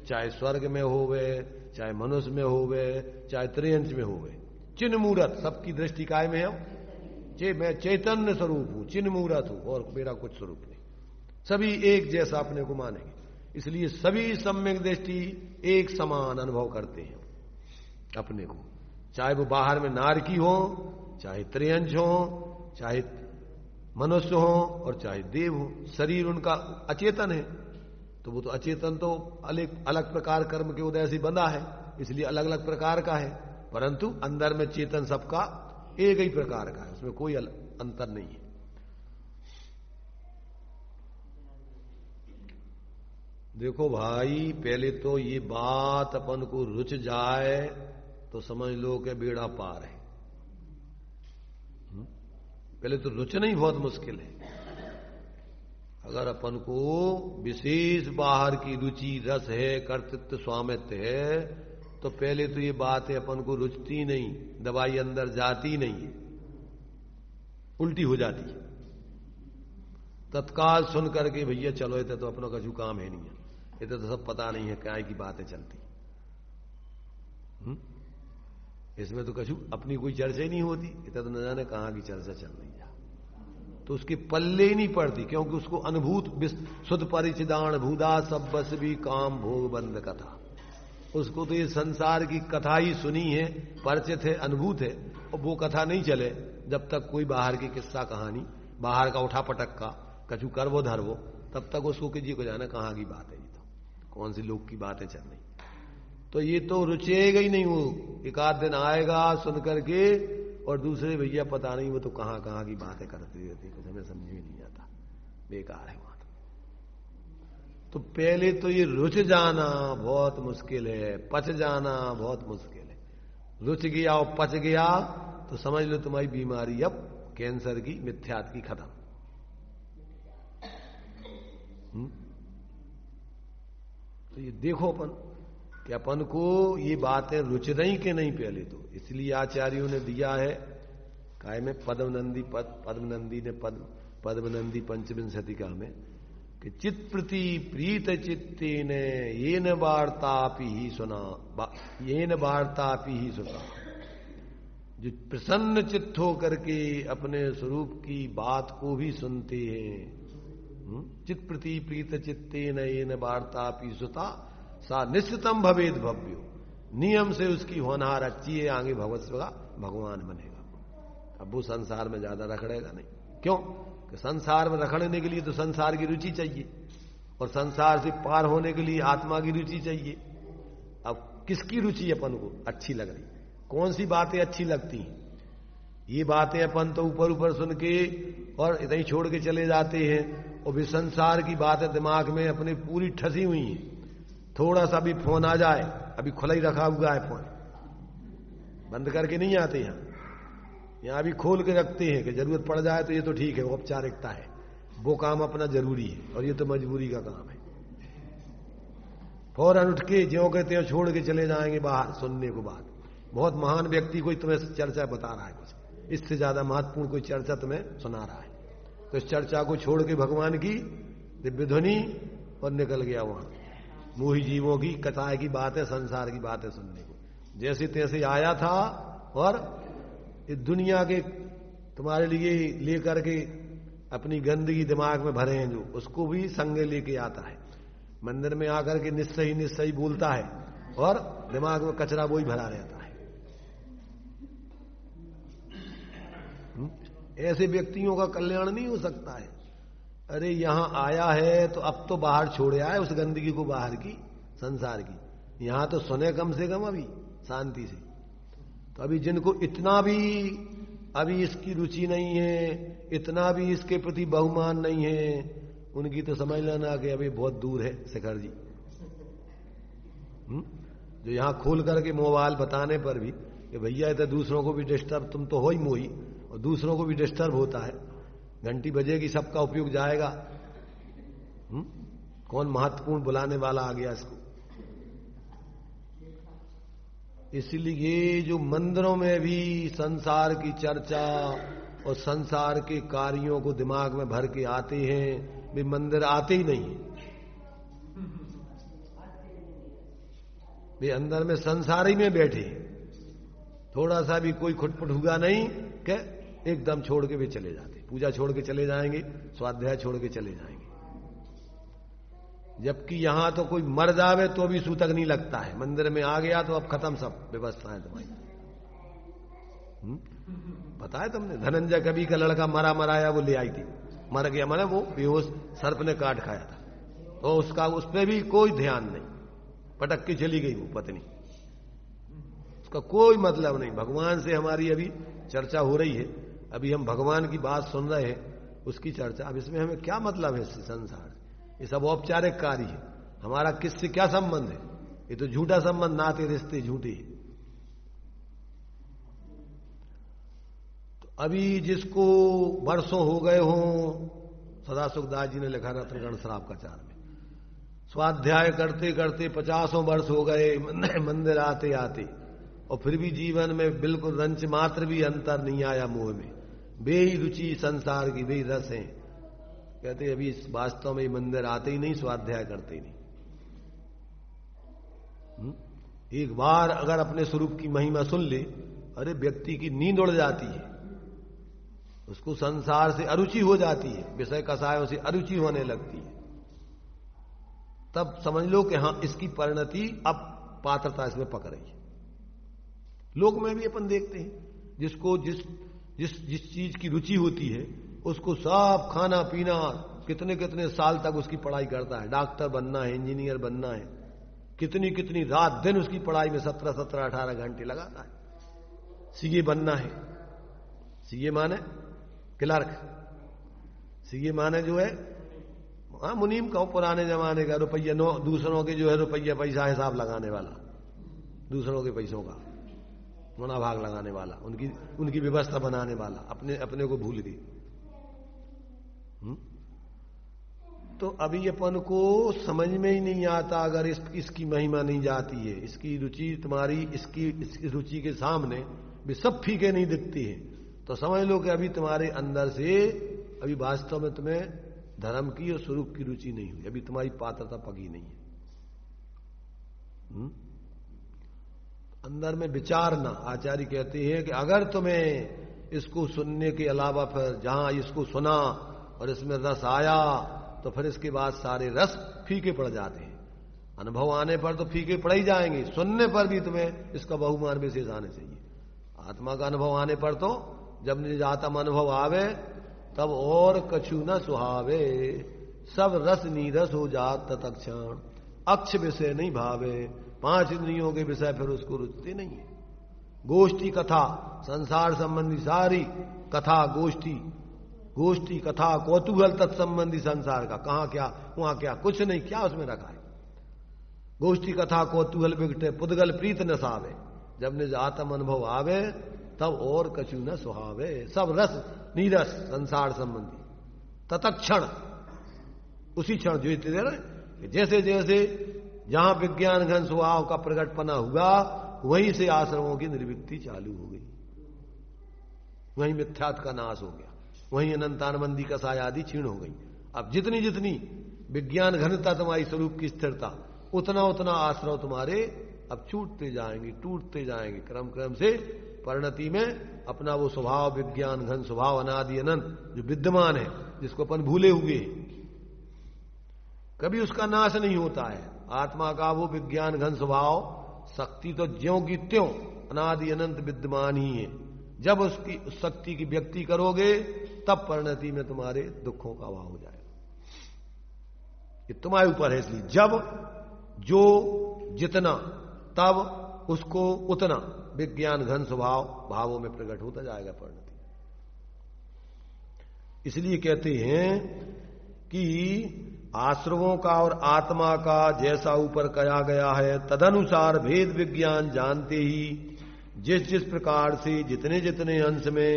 Speaker 1: चाहे स्वर्ग में होवे, चाहे मनुष्य में होवे, चाहे त्रियंश में होवे, चिन्ह मूरत सबकी दृष्टि काय में है? मैं चैतन्य स्वरूप हूं, चिन्ह मूरत हूं, और मेरा कुछ स्वरूप नहीं। सभी एक जैसा अपने को मानेंगे, इसलिए सभी सम्यक दृष्टि एक समान अनुभव करते हैं अपने को, चाहे वो बाहर में नारकी हो, चाहे त्रियंश हो, चाहे मनुष्य हो, और चाहे देव हो। शरीर उनका अचेतन है, तो वो तो अचेतन तो अलग अलग प्रकार कर्म के उदय से बंधा है, इसलिए अलग अलग प्रकार का है, परंतु अंदर में चेतन सबका एक ही प्रकार का है, उसमें कोई अंतर नहीं है। देखो भाई, पहले तो ये बात अपन को रुच जाए तो समझ लो कि बेड़ा पार है। पहले तो रुचना ही बहुत मुश्किल है। अगर अपन को विशेष बाहर की रुचि, रस है, कर्तृत्व, स्वामित्व है, तो पहले तो ये बात है अपन को रुचती नहीं, दवाई अंदर जाती नहीं है, उल्टी हो जाती है। तत्काल सुन करके भैया चलो, इतने तो अपना कछु काम है नहीं है, इतने तो सब पता नहीं है क्या की बातें चलती, इसमें तो कछु अपनी कोई चर्चा ही नहीं होती, इतना तो न जाने कहां की चर्चा चल रही है। तो उसके पल्ले ही नहीं पड़ती, क्योंकि उसको अनुभूत शुद्ध परिचिदान भूदा सब बस भी काम भोग बंद कथा, उसको तो ये संसार की कथा ही सुनी है, परिचित है, अनुभूत है, और वो कथा नहीं चले जब तक कोई बाहर की किस्सा कहानी, बाहर का उठा पटक का कछु कर वो धर वो, तब तक उसको किसी को जाना कहां की बात है, ये तो कौन सी लोग की बातें चल रही। तो ये तो रुचेगा ही नहीं, वो एक आध दिन आएगा सुन करके, और दूसरे भैया पता नहीं वो तो कहां कहां की बातें करते रहते, कुछ हमें समझ में नहीं आता, बेकार है वहां। तो पहले तो ये रुच जाना बहुत मुश्किल है, पच जाना बहुत मुश्किल है। रुच गया और पच गया तो समझ लो तुम्हारी बीमारी अब कैंसर की, मिथ्यात की खत्म। तो ये देखो अपन कि अपन को ये बातें रुच रही कि नहीं पहले तो, इसलिए आचार्यों ने दिया है काय में पद्मनंदी ने पद्मनंदी पंचविंशतिका में कि चित प्रति प्रीत चित्ते ने ये न वार्तापि ही सुना, ये न वार्तापि ही सुना, जो प्रसन्न चित्त हो करके अपने स्वरूप की बात को भी सुनते हैं। चित प्रति प्रीत चित्ते न ये न वार्तापि सुता सा निश्चितम भवेद भव्यो, नियम से उसकी होनहार अच्छी है, आगे भगवान बनेगा। अब वो संसार में ज्यादा रखड़ेगा नहीं, क्यों कि संसार में रखड़ने के लिए तो संसार की रुचि चाहिए, और संसार से पार होने के लिए आत्मा की रुचि चाहिए। अब किसकी रुचि अपन को अच्छी लग रही, कौन सी बातें अच्छी लगती हैं? ये बातें अपन तो ऊपर ऊपर सुन के और इतना ही छोड़ के चले जाते हैं, और भी संसार की बातें दिमाग में अपने पूरी ठसी हुई हैं। थोड़ा सा भी फोन आ जाए, अभी खुला ही रखा हुआ है फोन, बंद करके नहीं आते यहां भी खोल के रखते हैं कि जरूरत पड़ जाए तो ये तो ठीक है, वो औपचारिकता है, वो काम अपना जरूरी है, और ये तो मजबूरी का काम है। फौरन उठ के ज्यों कहते हैं छोड़ के चले जाएंगे बाहर सुनने को बात। बहुत महान व्यक्ति कोई तुम्हें चर्चा बता रहा है, कुछ इससे ज्यादा महत्वपूर्ण कोई चर्चा तुम्हें सुना रहा है, तो इस चर्चा को छोड़ के भगवान की दिव्य ध्वनि और निकल गया वहां मोही जीवों की कथाएं की बातें, संसार की बातें सुनने को। जैसे तैसे आया था और इस दुनिया के तुम्हारे लिए लेकर के अपनी गंदगी दिमाग में भरे हैं, जो उसको भी संगे लेके आता है। मंदिर में आकर के निश्चय निश्चय बोलता है और दिमाग में कचरा वो ही भरा रहता है। ऐसे व्यक्तियों का कल्याण नहीं हो सकता है। अरे यहां आया है तो अब तो बाहर छोड़े आए उस गंदगी को, बाहर की संसार की। यहां तो सुने कम से कम अभी शांति से। तो अभी जिनको इतना भी अभी इसकी रुचि नहीं है, इतना भी इसके प्रति बहुमान नहीं है, उनकी तो समझ लेना कि अभी बहुत दूर है शिखर जी। जो यहां खोल करके मोबाइल बताने पर भी कि भैया तो दूसरों को भी डिस्टर्ब, तुम तो हो ही मोही और दूसरों को भी डिस्टर्ब होता है, घंटी बजेगी सबका उपयोग जाएगा। कौन महत्वपूर्ण बुलाने वाला आ गया इसको। इसलिए जो मंदिरों में भी संसार की चर्चा और संसार के कार्यों को दिमाग में भर के आते हैं, वे मंदिर आते ही नहीं, वे अंदर में संसार ही में बैठे। थोड़ा सा भी कोई खुटपुट हुआ नहीं कि एकदम छोड़ के वे चले जाते, पूजा छोड़ के चले जाएंगे, स्वाध्याय छोड़ के चले जाएंगे। जबकि यहां तो कोई मर जावे तो भी सूतक नहीं लगता है, मंदिर में आ गया तो अब खत्म सब व्यवस्थाएं तुम्हारी। पता है तुमने धनंजय कवि का लड़का मराया वो ले आई थी, मर गया, मैंने वो बेहोश सर्प ने काट खाया था, तो उसका उस पर भी कोई ध्यान नहीं, पटक के चली गई वो पत्नी, उसका कोई मतलब नहीं। भगवान से हमारी अभी चर्चा हो रही है, अभी हम भगवान की बात सुन रहे हैं, उसकी चर्चा। अब इसमें हमें क्या मतलब है इससे, संसार ये सब औपचारिक कार्य है, हमारा किससे क्या संबंध है? ये तो झूठा संबंध, नाते रिश्ते झूठे। तो अभी जिसको वर्षों हो गए हों, सदा सुखदास जी ने लिखा रत्नगण श्राप का चार में, स्वाध्याय करते करते 50 वर्ष हो गए मंदिर आते आते, और फिर भी जीवन में बिल्कुल रंच मात्र भी अंतर नहीं आया मोह में, बेही रुचि संसार की, बेही रस है। कहते अभी वास्तव में मंदिर आते ही नहीं, स्वाध्याय करते ही नहीं। एक बार अगर अपने स्वरूप की महिमा सुन ले, अरे व्यक्ति की नींद उड़ जाती है, उसको संसार से अरुचि हो जाती है, विषय कसायों से अरुचि होने लगती है। तब समझ लो कि हां इसकी परिणति अब पात्रता इसमें पक रही है। लोक में भी अपन देखते हैं, जिसको जिस चीज की रुचि होती है उसको सब खाना पीना, कितने कितने साल तक उसकी पढ़ाई करता है, डॉक्टर बनना है, इंजीनियर बनना है, कितनी कितनी रात दिन उसकी पढ़ाई में 17-18 घंटे लगाता है। सीए बनना है, सीए माने क्लर्क, सीए माने जो है मुनीम कहो पुराने जमाने का, रुपया दूसरों के जो है रुपया पैसा हिसाब लगाने वाला, दूसरों के पैसों का मुना भाग लगाने वाला, उनकी व्यवस्था बनाने वाला, अपने को भूल गए। तो अभी अपन को समझ में ही नहीं आता, अगर इसकी महिमा नहीं जाती है, इसकी रुचि तुम्हारी इसकी रुचि के सामने भी सब फीके नहीं दिखती है, तो समझ लो कि अभी तुम्हारे अंदर से अभी वास्तव में तुम्हें धर्म की और स्वरूप की रुचि नहीं हुई, अभी तुम्हारी पात्रता पकी नहीं है। अंदर में विचारना, आचार्य कहते हैं कि अगर तुम्हें इसको सुनने के अलावा फिर जहां इसको सुना और इसमें रस आया, तो फिर इसके बाद सारे रस फीके पड़ जाते हैं। अनुभव आने पर तो फीके पड़ ही जाएंगे, सुनने पर भी तुम्हें इसका बहुमान विशेष आने चाहिए। आत्मा का अनुभव आने पर तो जब निजातम अनुभव आवे तब और कछु न सुहावे, सब रस नीरस हो जात तत्क्षण। अक्ष विषय नहीं भावे, 5 इंद्रियों के विषय फिर उसको रुचते नहीं है। गोष्ठी कथा, संसार संबंधी सारी कथा, गोष्ठी कथा, कौतूहल तत्संबंधी संसार का, कहां क्या वहां क्या, कुछ नहीं, क्या उसमें रखा है। गोष्ठी कथा कौतूहल बिगटे, पुद्गल प्रीत न सावे, जब निज आत्म अनुभव आवे तब और कछु न सुहावे। सब रस नीरस संसार संबंधी तत्क्षण, उसी क्षण जो दे रहे, जैसे जैसे जहां विज्ञान घन स्वभाव का प्रकटपना हुआ वहीं से आश्रमों की निर्वृत्ति चालू हो गई, वहीं मिथ्यात्व का नाश हो गया, वहीं अनंतानबंदी कसाय आदि क्षीण हो गई। अब जितनी जितनी विज्ञान घनता तुम्हारी स्वरूप की स्थिरता, उतना उतना आश्रव तुम्हारे अब छूटते जाएंगे, टूटते जाएंगे, क्रम क्रम से परिणति में अपना वो स्वभाव, विज्ञान घन स्वभाव अनादि अनंत जो विद्यमान है, जिसको अपन भूले हुए हैं, कभी उसका नाश नहीं होता है। आत्मा का वो विज्ञान घन स्वभाव शक्ति तो ज्यों की त्यों अनादि अनंत विद्यमान ही है। जब उसकी उस शक्ति की व्यक्ति करोगे तब परिणति में तुम्हारे दुखों का अभाव हो जाएगा। ये तुम्हारे ऊपर है, इसलिए जब जो जितना तब उसको उतना विज्ञान घन स्वभाव भावों में प्रकट होता जाएगा परिणति। इसलिए कहते हैं कि आश्रवों का और आत्मा का जैसा ऊपर कहा गया है तदनुसार भेद विज्ञान जानते ही जिस जिस प्रकार से जितने जितने अंश में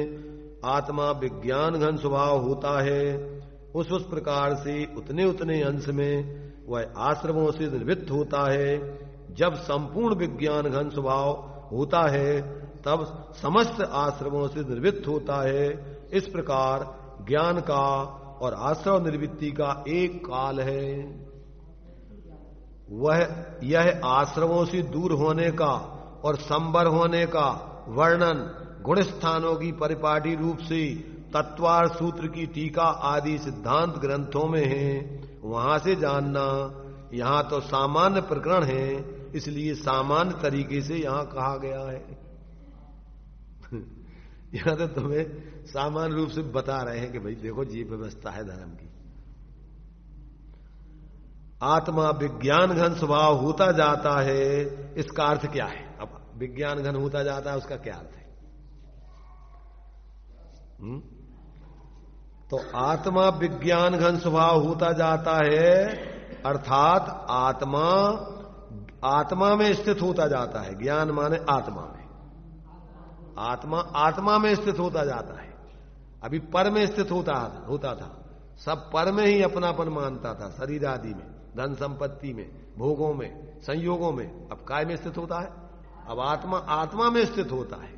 Speaker 1: आत्मा विज्ञान घन स्वभाव होता है उस प्रकार से उतने उतने अंश में वह आश्रमों से निर्वृत्त होता है। जब संपूर्ण विज्ञान घन स्वभाव होता है तब समस्त आश्रमों से निर्वृत्त होता है। इस प्रकार ज्ञान का और आश्रव निर्वृत्ति का एक काल है। वह यह आश्रमों से दूर होने का और संबर होने का वर्णन गुण स्थानों की परिपाटी रूप से तत्वार सूत्र की टीका आदि सिद्धांत ग्रंथों में है, वहां से जानना। यहां तो सामान्य प्रकरण है, इसलिए सामान्य तरीके से यहां कहा गया है। यहां तो तुम्हें सामान्य रूप से बता रहे हैं कि भाई देखो जी व्यवस्था है धर्म की। आत्मा विज्ञान घन स्वभाव होता जाता है, इसका अर्थ क्या है? अब विज्ञान घन होता जाता है, उसका क्या अर्थ है? तो आत्मा विज्ञान घन स्वभाव होता जाता है अर्थात आत्मा में स्थित होता जाता है। ज्ञान माने आत्मा में, आत्मा में स्थित होता जाता है। अभी पर में स्थित होता था, सब पर में ही अपनापन मानता था, शरीर आदि में, धन संपत्ति में, भोगों में, संयोगों में। अब काय में स्थित होता है? अब आत्मा में स्थित होता है।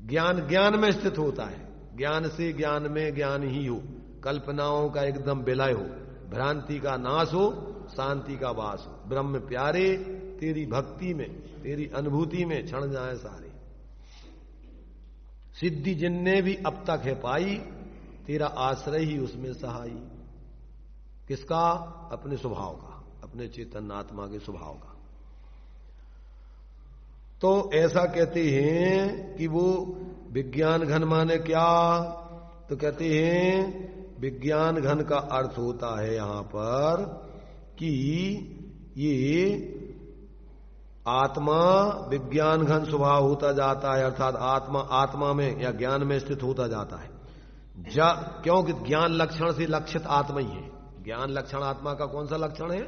Speaker 1: ज्ञान में स्थित होता है। ज्ञान से ज्ञान में ज्ञान ही हो, कल्पनाओं का एकदम विलय हो, भ्रांति का नाश हो, शांति का वास हो। ब्रह्म प्यारे तेरी भक्ति में, तेरी अनुभूति में क्षण जाए सारे। सिद्धि जिनने भी अब तक है पाई, तेरा आश्रय ही उसमें सहाई। किसका? अपने स्वभाव का, अपने चेतन आत्मा के स्वभाव का। तो ऐसा कहते हैं कि वो विज्ञान घन माने क्या? तो कहते हैं विज्ञान घन का अर्थ होता है यहां पर कि ये आत्मा विज्ञान घन स्वभाव होता जाता है, अर्थात आत्मा में या ज्ञान में स्थित होता जाता है। क्योंकि ज्ञान लक्षण से लक्षित आत्मा ही है। ज्ञान लक्षण आत्मा का कौन सा लक्षण है?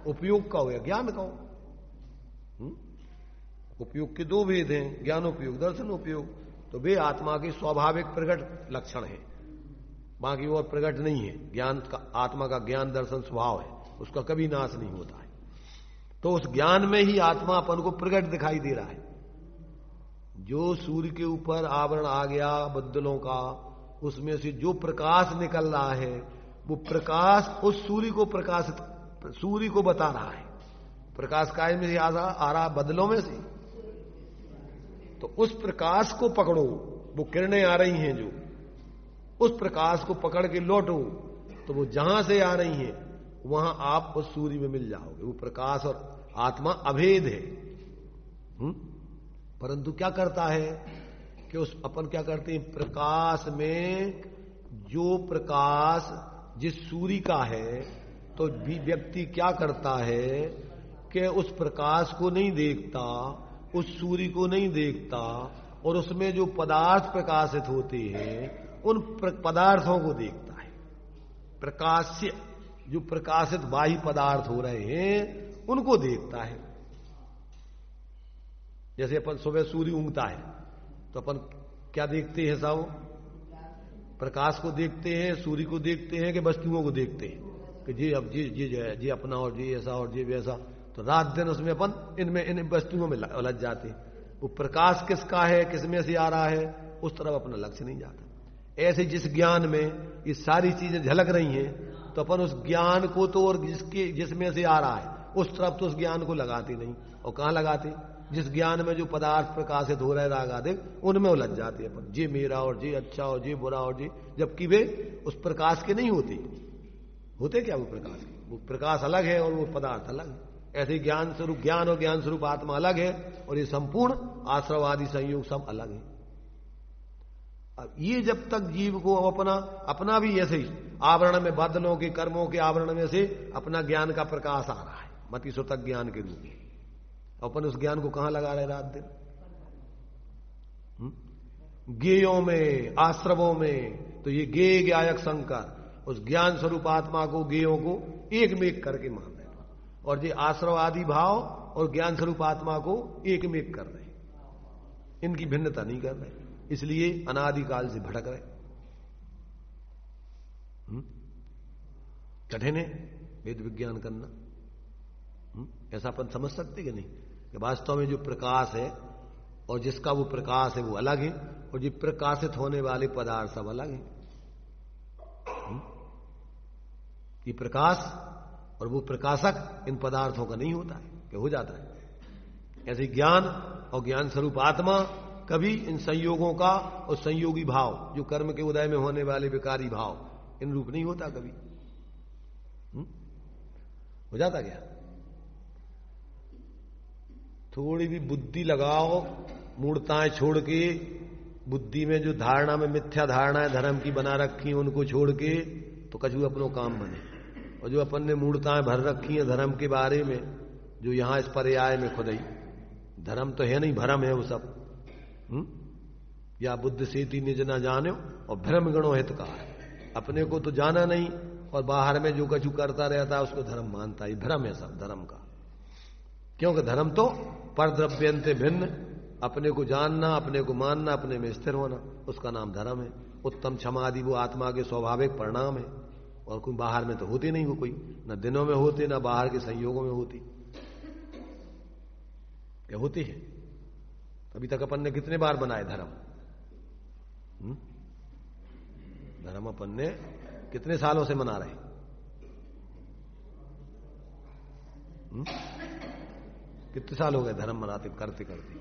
Speaker 1: उपयोग का हो या ज्ञान का हो। उपयोग के दो भेद हैं, ज्ञान उपयोग, दर्शन उपयोग। तो वे आत्मा के स्वाभाविक प्रकट लक्षण है, बाकी और प्रकट नहीं है। ज्ञान का, आत्मा का ज्ञान दर्शन स्वभाव है, उसका कभी नाश नहीं होता है। तो उस ज्ञान में ही आत्मा अपन को प्रकट दिखाई दे रहा है। जो सूर्य के ऊपर आवरण आ गया बदलों का, उसमें से जो प्रकाश निकल रहा है वो प्रकाश उस सूर्य को बता रहा है। प्रकाश काय में से आ रहा? बदलों में से। तो उस प्रकाश को पकड़ो, वो किरणें आ रही हैं जो, उस प्रकाश को पकड़ के लौटो तो वो जहां से आ रही हैं वहां आप उस सूर्य में मिल जाओगे। वो प्रकाश और आत्मा अभेद है। परंतु क्या करता है कि अपन क्या करते हैं? प्रकाश में जो प्रकाश जिस सूर्य का है तो व्यक्ति क्या करता है कि उस प्रकाश को नहीं देखता, उस सूर्य को नहीं देखता, और उसमें जो पदार्थ प्रकाशित होते हैं उन पदार्थों को देखता है। प्रकाश्य जो प्रकाशित बाह्य पदार्थ हो रहे हैं उनको देखता है। जैसे अपन सुबह सूर्य उगता है तो अपन क्या देखते हैं साहब? प्रकाश को देखते हैं, सूर्य को देखते हैं कि वस्तुओं को देखते हैं कि जी अब जी अपना और जी ऐसा और जी वैसा। तो रात दिन उसमें अपन इन वस्तुओं में उलझ जाते हैं। वो प्रकाश किसका है, किसमें से आ रहा है, उस तरफ अपना लक्ष्य नहीं जाता। ऐसे जिस ज्ञान में ये सारी चीजें झलक रही हैं तो अपन उस ज्ञान को तो और जिसमें से आ रहा है उस तरफ तो उस ज्ञान को लगाते नहीं। और कहां लगाते? जिस ज्ञान में जो पदार्थ प्रकाशित हो रहे राग आदि उनमें उलझ जाते हैं अपन, जे मेरा और जे अच्छा और जे बुरा और जे, जबकि वे उस प्रकाश के नहीं होते क्या? वो प्रकाश के, वो प्रकाश अलग है और वो पदार्थ अलग है। ऐसे ज्ञान और ज्ञान स्वरूप आत्मा अलग है और ये संपूर्ण आश्रवादी संयोग सब अलग है। अब ये जब तक जीव को अपना भी ऐसे ही आवरण में, बादलों के कर्मों के आवरण में से अपना ज्ञान का प्रकाश आ रहा है, मति सुतक ज्ञान के रूप में। अपन उस ज्ञान को कहां लगा रहे रात दिन? ज्ञेयों में, आश्रवों में। तो ये ज्ञेय ज्ञायक शंकर उस ज्ञान स्वरूप आत्मा को, ज्ञेयों को एक में एक करके मान रहे, और ये आश्रव आदि भाव और ज्ञान स्वरूप आत्मा को एक में एक कर रहे, इनकी भिन्नता नहीं कर रहे, इसलिए अनादिकाल से भटक रहे। कठिन है वेद विज्ञान करना। ऐसा अपन समझ सकते कि नहीं कि वास्तव में जो प्रकाश है और जिसका वो प्रकाश है वो अलग है, और जो प्रकाशित होने वाले पदार्थ सब अलग है। ये प्रकाश और वो प्रकाशक इन पदार्थों का नहीं होता है कि हो जाता है। ऐसे ज्ञान और ज्ञान स्वरूप आत्मा कभी इन संयोगों का और संयोगी भाव, जो कर्म के उदय में होने वाले विकारी भाव, इन रूप नहीं होता कभी। हो जाता क्या? थोड़ी भी बुद्धि लगाओ, मूर्ताएं छोड़ के, बुद्धि में जो धारणा में मिथ्या धारणाएं धर्म की बना रखी हैं उनको छोड़ के, तो कछु अपनो काम बने। और जो अपन ने मूर्ताएं भर रखी हैं धर्म के बारे में, जो यहां इस पर्याय में खुद ही धर्म तो है नहीं, भ्रम है वो सब। या बुद्ध सेती निज न जानो और भ्रम गणो हितकार। अपने को तो जाना नहीं और बाहर में जो कछु करता रहता है उसको धर्म मानता है। भ्रम है सब धर्म का, क्योंकि धर्म तो परद्रव्यंते भिन्न, अपने को जानना, अपने को मानना, अपने में स्थिर होना, उसका नाम धर्म है। उत्तम क्षमा आदि वो आत्मा के स्वाभाविक परिणाम है, और कोई बाहर में तो होते नहीं, वो कोई न दिनों में होते न बाहर के संयोगों में होती। क्या होती है? अभी तक अपन ने कितने बार बनाए धर्म? धर्म अपन ने कितने सालों से मना रहे? कितने साल हो गए धर्म मनाते करते करते?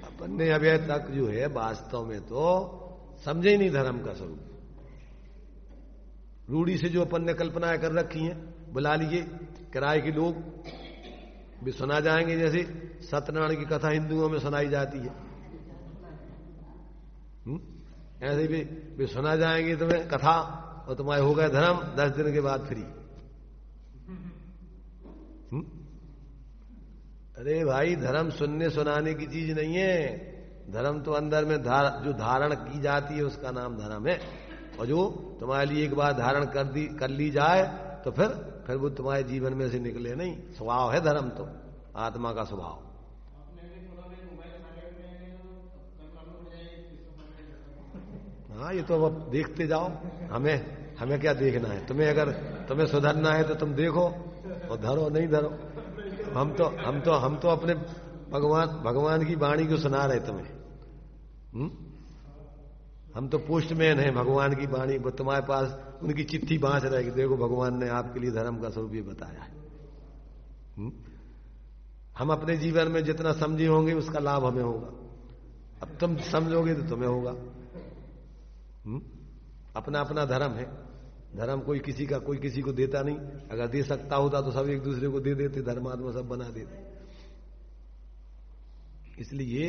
Speaker 1: अपन ने अभी तक जो है वास्तव में तो समझे ही नहीं धर्म का स्वरूप। रूढ़ी से जो अपन ने कल्पनाएं कर रखी हैं, बुला लीजिए किराए के लोग भी सुना जाएंगे, जैसे सत्यनारायण की कथा हिंदुओं में सुनाई जाती है, ऐसे भी सुना जाएंगे तुम्हें कथा, और तुम्हारे हो गए धर्म 10 दिन के बाद फ्री। अरे भाई, धर्म सुनने सुनाने की चीज नहीं है। धर्म तो अंदर में जो धारण की जाती है उसका नाम धर्म है, और जो तुम्हारे लिए एक बार धारण कर ली जाए तो फिर वो तुम्हारे जीवन में से निकले नहीं। स्वभाव है धर्म, तो आत्मा का स्वभाव। हाँ, ये तो अब देखते जाओ, हमें क्या देखना है? तुम्हें सुधरना है तो तुम देखो और धरो, नहीं धरो। हम तो अपने भगवान की वाणी को सुना रहे तुम्हें। हम तो पोस्टमैन हैं भगवान की वाणी, वो तुम्हारे पास उनकी चिट्ठी पहुंच रहेगी, देखो भगवान ने आपके लिए धर्म का स्वरूप ये बताया है। हम अपने जीवन में जितना समझे होंगे उसका लाभ हमें होगा। अब तुम समझोगे तो तुम्हें होगा। अपना अपना धर्म है। धर्म कोई किसी को देता नहीं। अगर दे सकता होता तो सब एक दूसरे को दे देते, धर्मात्मा सब बना देते। इसलिए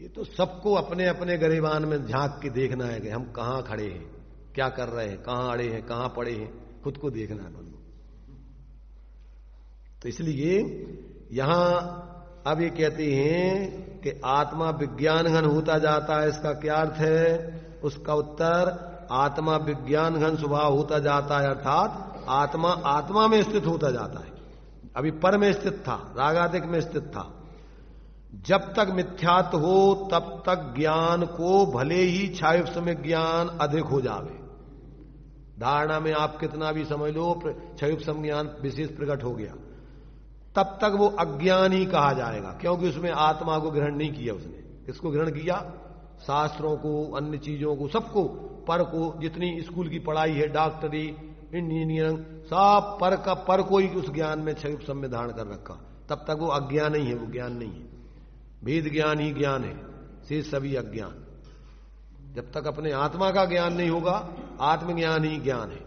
Speaker 1: ये तो सबको अपने अपने गरिबान में झांक के देखना है कि हम कहां खड़े हैं, क्या कर रहे हैं, कहां अड़े हैं, कहां पड़े हैं, खुद को देखना है बंधु। तो इसलिए यहां अब ये कहते हैं कि आत्मा विज्ञान घन होता जाता है, इसका क्या अर्थ है? उसका उत्तर, आत्मा विज्ञान घन स्वभाव होता जाता है, अर्थात आत्मा आत्मा में स्थित होता जाता है। अभी पर में स्थित था, रागादिक में स्थित था। जब तक मिथ्यात्व हो तब तक ज्ञान को भले ही क्षायुप्सम ज्ञान अधिक हो जावे। धारणा में आप कितना भी समझ लो, क्षायुप्सम ज्ञान विशेष प्रकट हो गया, तब तक वो अज्ञान ही कहा जाएगा, क्योंकि उसमें आत्मा को ग्रहण नहीं किया। उसने किसको ग्रहण किया? शास्त्रों को, अन्य चीजों को, सबको, पर को, जितनी स्कूल की पढ़ाई है, डॉक्टरी, इंजीनियरिंग, सब पर को ही उस ज्ञान में क्षायुप्सम में धारण कर रखा। तब तक वो अज्ञान ही है, वो ज्ञान नहीं है। वेद ज्ञान ही ज्ञान है, से सभी अज्ञान। जब तक अपने आत्मा का ज्ञान नहीं होगा, आत्मज्ञान ही ज्ञान है।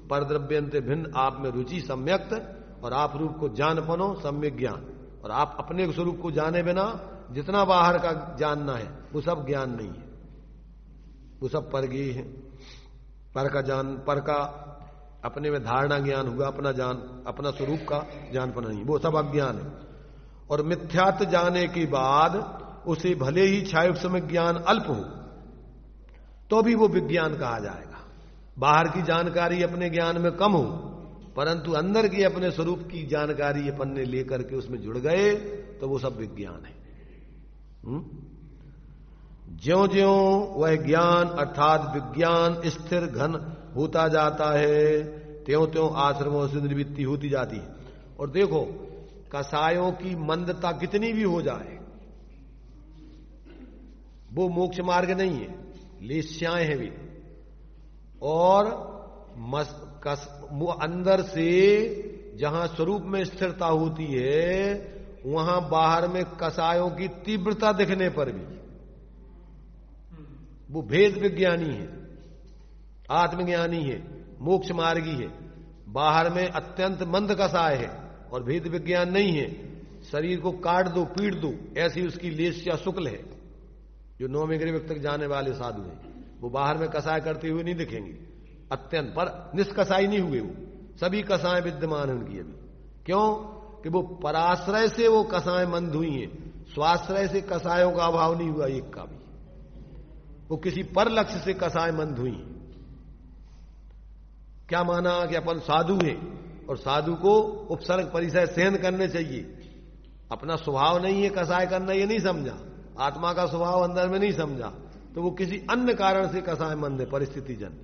Speaker 1: पर द्रव्यंते भिन्न आप में रुचि सम्यक्त, और आप रूप को जान पनो सम्यक ज्ञान। और आप अपने स्वरूप को जाने बिना जितना बाहर का जानना है वो सब ज्ञान नहीं है, वो सब परगेय है। पर का अपने में धारणा ज्ञान हुआ, अपना जान, अपना स्वरूप का जान पाना नहीं, वो सब अज्ञान है। और मिथ्यात्व जाने के बाद उसे भले ही क्षायुप्सम ज्ञान अल्प हो तो भी वो विज्ञान कहा जाएगा। बाहर की जानकारी अपने ज्ञान में कम हो, परंतु अंदर की अपने स्वरूप की जानकारी अपन ने लेकर के उसमें जुड़ गए तो वो सब विज्ञान है। ज्यों ज्यों वह ज्ञान अर्थात विज्ञान स्थिर घन होता जाता है, त्यों त्यों आश्रमों से निवृत्ति होती जाती है। और देखो, कसायों की मंदता कितनी भी हो जाए, वो मोक्ष मार्ग नहीं है, लेस्याएं हैं भी। और वो अंदर से जहां स्वरूप में स्थिरता होती है, वहां बाहर में कसायों की तीव्रता दिखने पर भी वो भेद विज्ञानी है, आत्मज्ञानी है, मोक्ष मार्गी है। बाहर में अत्यंत मंद कसाय है और भेद विज्ञान नहीं है। शरीर को काट दो, पीट दो, ऐसी उसकी लेस्या शुक्ल है। जो 9वें ग्रह तक जाने वाले साधु हैं वो बाहर में कसाय करते हुए नहीं दिखेंगे, अत्यंत, पर निष्कसाई नहीं हुए। वो सभी कसाएं विद्यमान हैं उनकी अभी। क्यों? कि वो पराश्रय से वो कसाएं मंद हुई हैं, स्वाश्रय से कसायों का अभाव नहीं हुआ एक का भी। वो किसी पर लक्ष्य से कसाएं मंद हुई। क्या माना कि अपन साधु हैं और साधु को उपसर्ग परिचय सहन करने चाहिए। अपना स्वभाव नहीं है कसाय करना, ये नहीं समझा, आत्मा का स्वभाव अंदर में नहीं समझा, तो वो किसी अन्य कारण से कसाय मंद है, परिस्थिति जन।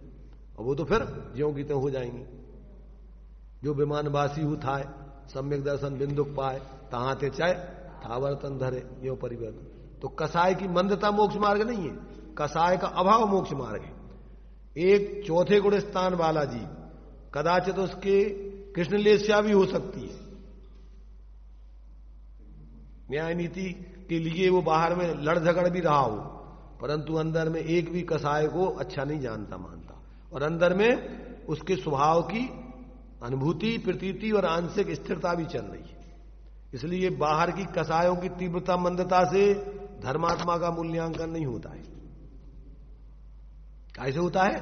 Speaker 1: और वो तो फिर ज्यों की त्यों हो जाएंगे। जो विमानवासी हु थाय सम्यक दर्शन बिंदुक पाए, तहां ते चाय थावर्तन धरे, यो परिवर्तन। तो कसाय की मंदता मोक्ष मार्ग नहीं है, कसाय का अभाव मोक्ष मार्ग है। एक चौथे गुण स्थान वाला जीव कदाचित उसके कृष्णलेस्या भी हो सकती है। न्याय नीति के लिए वो बाहर में लड़ झगड़ भी रहा हो, परंतु अंदर में एक भी कसाय को अच्छा नहीं जानता मानता, और अंदर में उसके स्वभाव की अनुभूति, प्रतीति और आंशिक स्थिरता भी चल रही है। इसलिए बाहर की कसायों की तीव्रता मंदता से धर्मात्मा का मूल्यांकन नहीं होता है। कैसे होता है?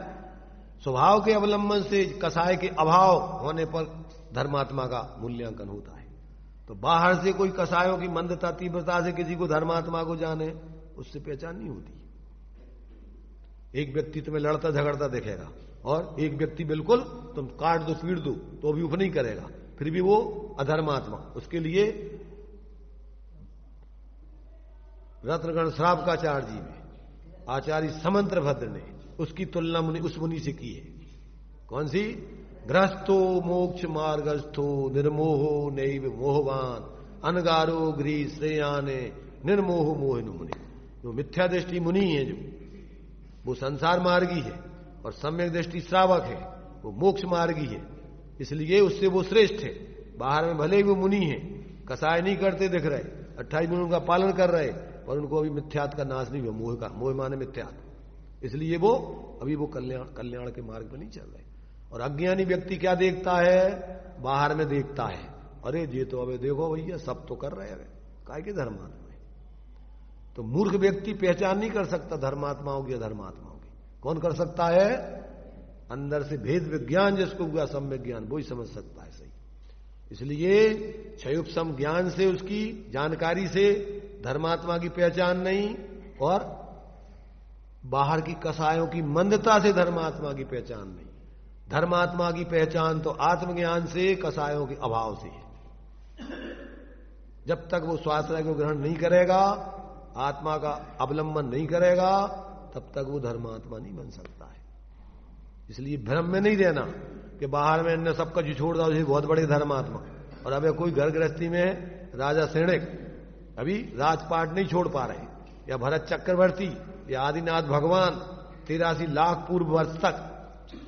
Speaker 1: स्वभाव के अवलंबन से कसाय के अभाव होने पर धर्मात्मा का मूल्यांकन होता है। तो बाहर से कोई कसायों की मंदता, तीव्रता से किसी को धर्मात्मा को जाने, उससे पहचान नहीं होती। एक व्यक्ति तुम्हें लड़ता झगड़ता दिखेगा और एक व्यक्ति बिल्कुल तुम काट दो, पीट दो तो भी उफ नहीं करेगा, फिर भी वो अधर्मात्मा। उसके लिए रत्नगण श्रावकाचार्य जी में आचार्य समंत्र भद्र ने उसकी तुलना उस मुनि से की है। कौन सी? ग्रस्तो मोक्ष मार्गस्थो निर्मोहो नैव मोहवान अनगारो गृह श्रेयाने निर्मोह मोहिनु मुनि। जो मिथ्या दृष्टि मुनि है, जो वो संसार मार्गी है, और सम्यक दृष्टि श्रावक है, वो मोक्ष मार्गी है। इसलिए उससे वो श्रेष्ठ है। बाहर में भले ही वो मुनि है, कसाय नहीं करते दिख रहे, 28 गुणों का पालन कर रहे, पर उनको अभी मिथ्यात्व का नाश नहीं हुआ, मोह का, मोह माने मिथ्यात्व। इसलिए वो अभी वो कल्याण के मार्ग पर नहीं चल रहे। और अज्ञानी व्यक्ति क्या देखता है? बाहर में देखता है, अरे ये तो अबे देखो भैया सब तो कर रहे हैं, काय के धर्मात्मा है। तो मूर्ख व्यक्ति पहचान नहीं कर सकता धर्मात्माओं की अधर्मात्माओं की। कौन कर सकता है? अंदर से भेद विज्ञान जिसको हुआ सम्यक ज्ञान, वो ही समझ सकता है सही। इसलिए क्षयोपम ज्ञान से, उसकी जानकारी से धर्मात्मा की पहचान नहीं, और बाहर की कसायों की मंदता से धर्मात्मा की पहचान नहीं। धर्मात्मा की पहचान तो आत्मज्ञान से, कसायों के अभाव से है। जब तक वो स्वाश्रय को ग्रहण नहीं करेगा, आत्मा का अवलंबन नहीं करेगा, तब तक वो धर्मात्मा नहीं बन सकता है। इसलिए भ्रम में नहीं रहना कि बाहर में इनने सब कुछ छोड़ दो, बहुत बड़े धर्मात्मा। और अब कोई घर गृहस्थी में राजा सेणिक अभी राजपाट नहीं छोड़ पा रहे, या भरत चक्रवर्ती या आदिनाथ भगवान 83 लाख पूर्व वर्ष तक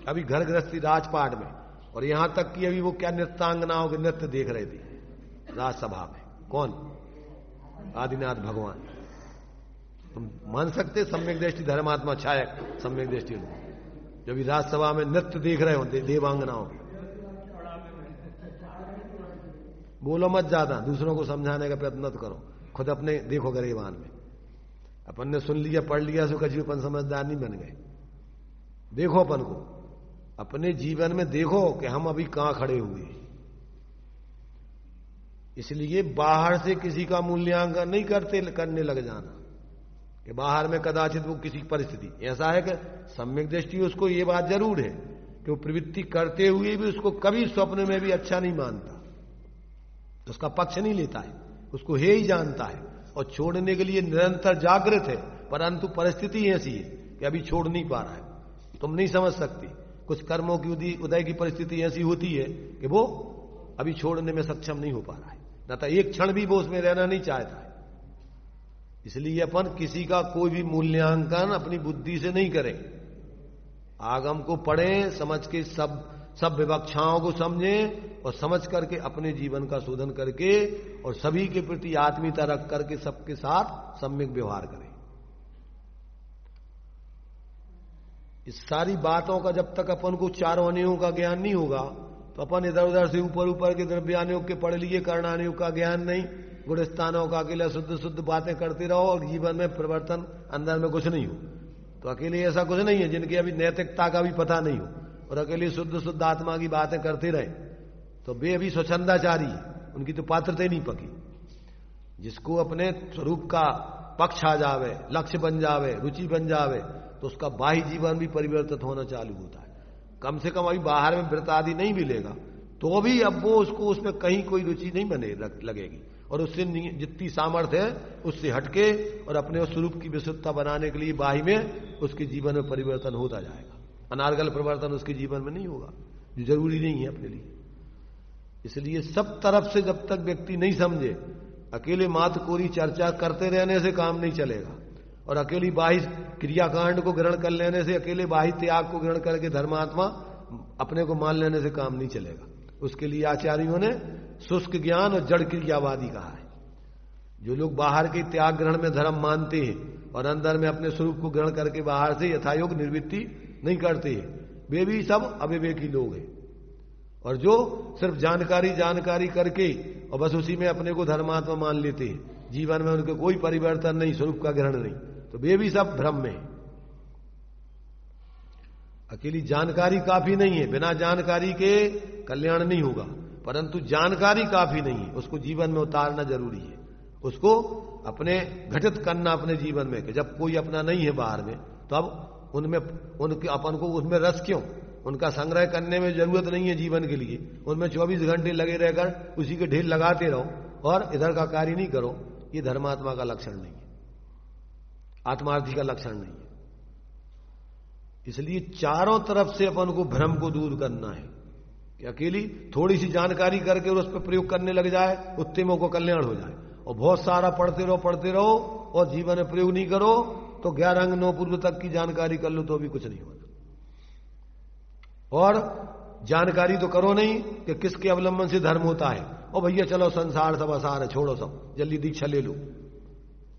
Speaker 1: अभी घर गृहस्थी राजपाट में, और यहां तक कि अभी वो क्या नृत्यांगनाओं के नृत्य देख रहे थे राजसभा में। कौन? आदिनाथ भगवान। तुम मान सकते सम्यक दृष्टि धर्मात्मा छायक सम्यक दृष्टि जब राजसभा में नृत्य देख रहे होते देवांगनाओं के? बोलो मत ज्यादा, दूसरों को समझाने का प्रयत्न मत करो, खुद अपने देखो गरेबान में। अपन ने सुन लिया पढ़ लिया सो कभी अपन समझदार नहीं बन गए। देखो अपन को अपने जीवन में देखो कि हम अभी कहां खड़े हुए हैं। इसलिए बाहर से किसी का मूल्यांकन नहीं करने लग जाना कि बाहर में कदाचित वो किसी परिस्थिति ऐसा है कि सम्यक दृष्टि उसको ये बात जरूर है कि वो प्रवृत्ति करते हुए भी उसको कभी स्वप्न में भी अच्छा नहीं मानता, तो उसका पक्ष नहीं लेता है, उसको हे ही जानता है और छोड़ने के लिए निरंतर जागृत है। परंतु परिस्थिति ऐसी है कि अभी छोड़ नहीं पा रहा है। तुम नहीं समझ सकती, कुछ कर्मों की उदय की परिस्थिति ऐसी होती है कि वो अभी छोड़ने में सक्षम नहीं हो पा रहा है, न तो एक क्षण भी वो उसमें रहना नहीं चाहता है। इसलिए अपन किसी का कोई भी मूल्यांकन अपनी बुद्धि से नहीं करें। आगम को पढ़ें, समझ के सब विवक्षाओं को समझें और समझ करके अपने जीवन का शोधन करके और सभी के प्रति आत्मीयता रख करके सबके साथ सम्यक व्यवहार करें। इस सारी बातों का जब तक अपन को चारों अनियों का ज्ञान नहीं होगा तो अपन इधर उधर से ऊपर ऊपर के द्रव्यानुयोग के पढ़ लिए, कर्णानुयोग का ज्ञान नहीं, गुणस्थानों का अकेला शुद्ध शुद्ध बातें करते रहो और जीवन में परिवर्तन अंदर में कुछ नहीं हो। तो अकेले ऐसा कुछ नहीं है जिनकी अभी नैतिकता का भी पता नहीं हो और अकेले शुद्ध शुद्ध आत्मा की बातें करते रहे तो वे अभी स्वच्छंदाचारी है, उनकी तो पात्रता ही नहीं पकी। जिसको अपने स्वरूप का पक्ष आ जावे, लक्ष्य बन जावे, रुचि बन जावे, तो उसका बाह्य जीवन भी परिवर्तित होना चालू होता है। कम से कम अभी बाहर में व्रत आदि नहीं मिलेगा तो भी अब वो उसको उसमें कहीं कोई रुचि नहीं बने लगेगी और उससे जितनी सामर्थ्य है उससे हटके और अपने उस स्वरूप की विशुद्धता बनाने के लिए बाह्य में उसके जीवन में परिवर्तन होता जाएगा। अनार्गल परिवर्तन उसके जीवन में नहीं होगा जो जरूरी नहीं है अपने लिए। इसलिए सब तरफ से जब तक व्यक्ति नहीं समझे, अकेले मात कोरी चर्चा करते रहने से काम नहीं चलेगा और अकेली बाह्य क्रियाकांड को ग्रहण कर लेने से, अकेले बाह्य त्याग को ग्रहण करके धर्मात्मा अपने को मान लेने से काम नहीं चलेगा। उसके लिए आचार्यों ने शुष्क ज्ञान और जड़ क्रियावादी कहा है। जो लोग बाहर के त्याग ग्रहण में धर्म मानते हैं और अंदर में अपने स्वरूप को ग्रहण करके बाहर से यथायोग निर्वृत्ति नहीं करते हैं, वे भी सब अविवेकी लोग हैं। और जो सिर्फ जानकारी करके और बस उसी में अपने को धर्मात्मा मान लेते हैं, जीवन में उनके कोई परिवर्तन नहीं, स्वरूप का ग्रहण नहीं, तो वे भी सब भ्रम में है। अकेली जानकारी काफी नहीं है, बिना जानकारी के कल्याण नहीं होगा, परंतु जानकारी काफी नहीं है, उसको जीवन में उतारना जरूरी है। उसको अपने घटित करना अपने जीवन में कि जब कोई अपना नहीं है बाहर में तो अब उनके अपन को उसमें रस क्यों, उनका संग्रह करने में जरूरत नहीं है जीवन के लिए। उनमें 24 घंटे लगे रहकर उसी के ढेर लगाते रहो और इधर का कार्य नहीं करो, ये धर्मात्मा का लक्षण नहीं है, आत्मार्थी का लक्षण नहीं है। इसलिए चारों तरफ से अपन को भ्रम को दूर करना है कि अकेली थोड़ी सी जानकारी करके और उस पर प्रयोग करने लग जाए, उत्तमों को कल्याण हो जाए। और बहुत सारा पढ़ते रहो और जीवन में प्रयोग नहीं करो तो 11 अंग 9 पूर्व तक की जानकारी कर लो तो भी कुछ नहीं होगा। और जानकारी तो करो नहीं कि किसके अवलंबन से धर्म होता है। और भैया चलो संसार सब आसार है, छोड़ो सब, जल्दी दीक्षा ले लो,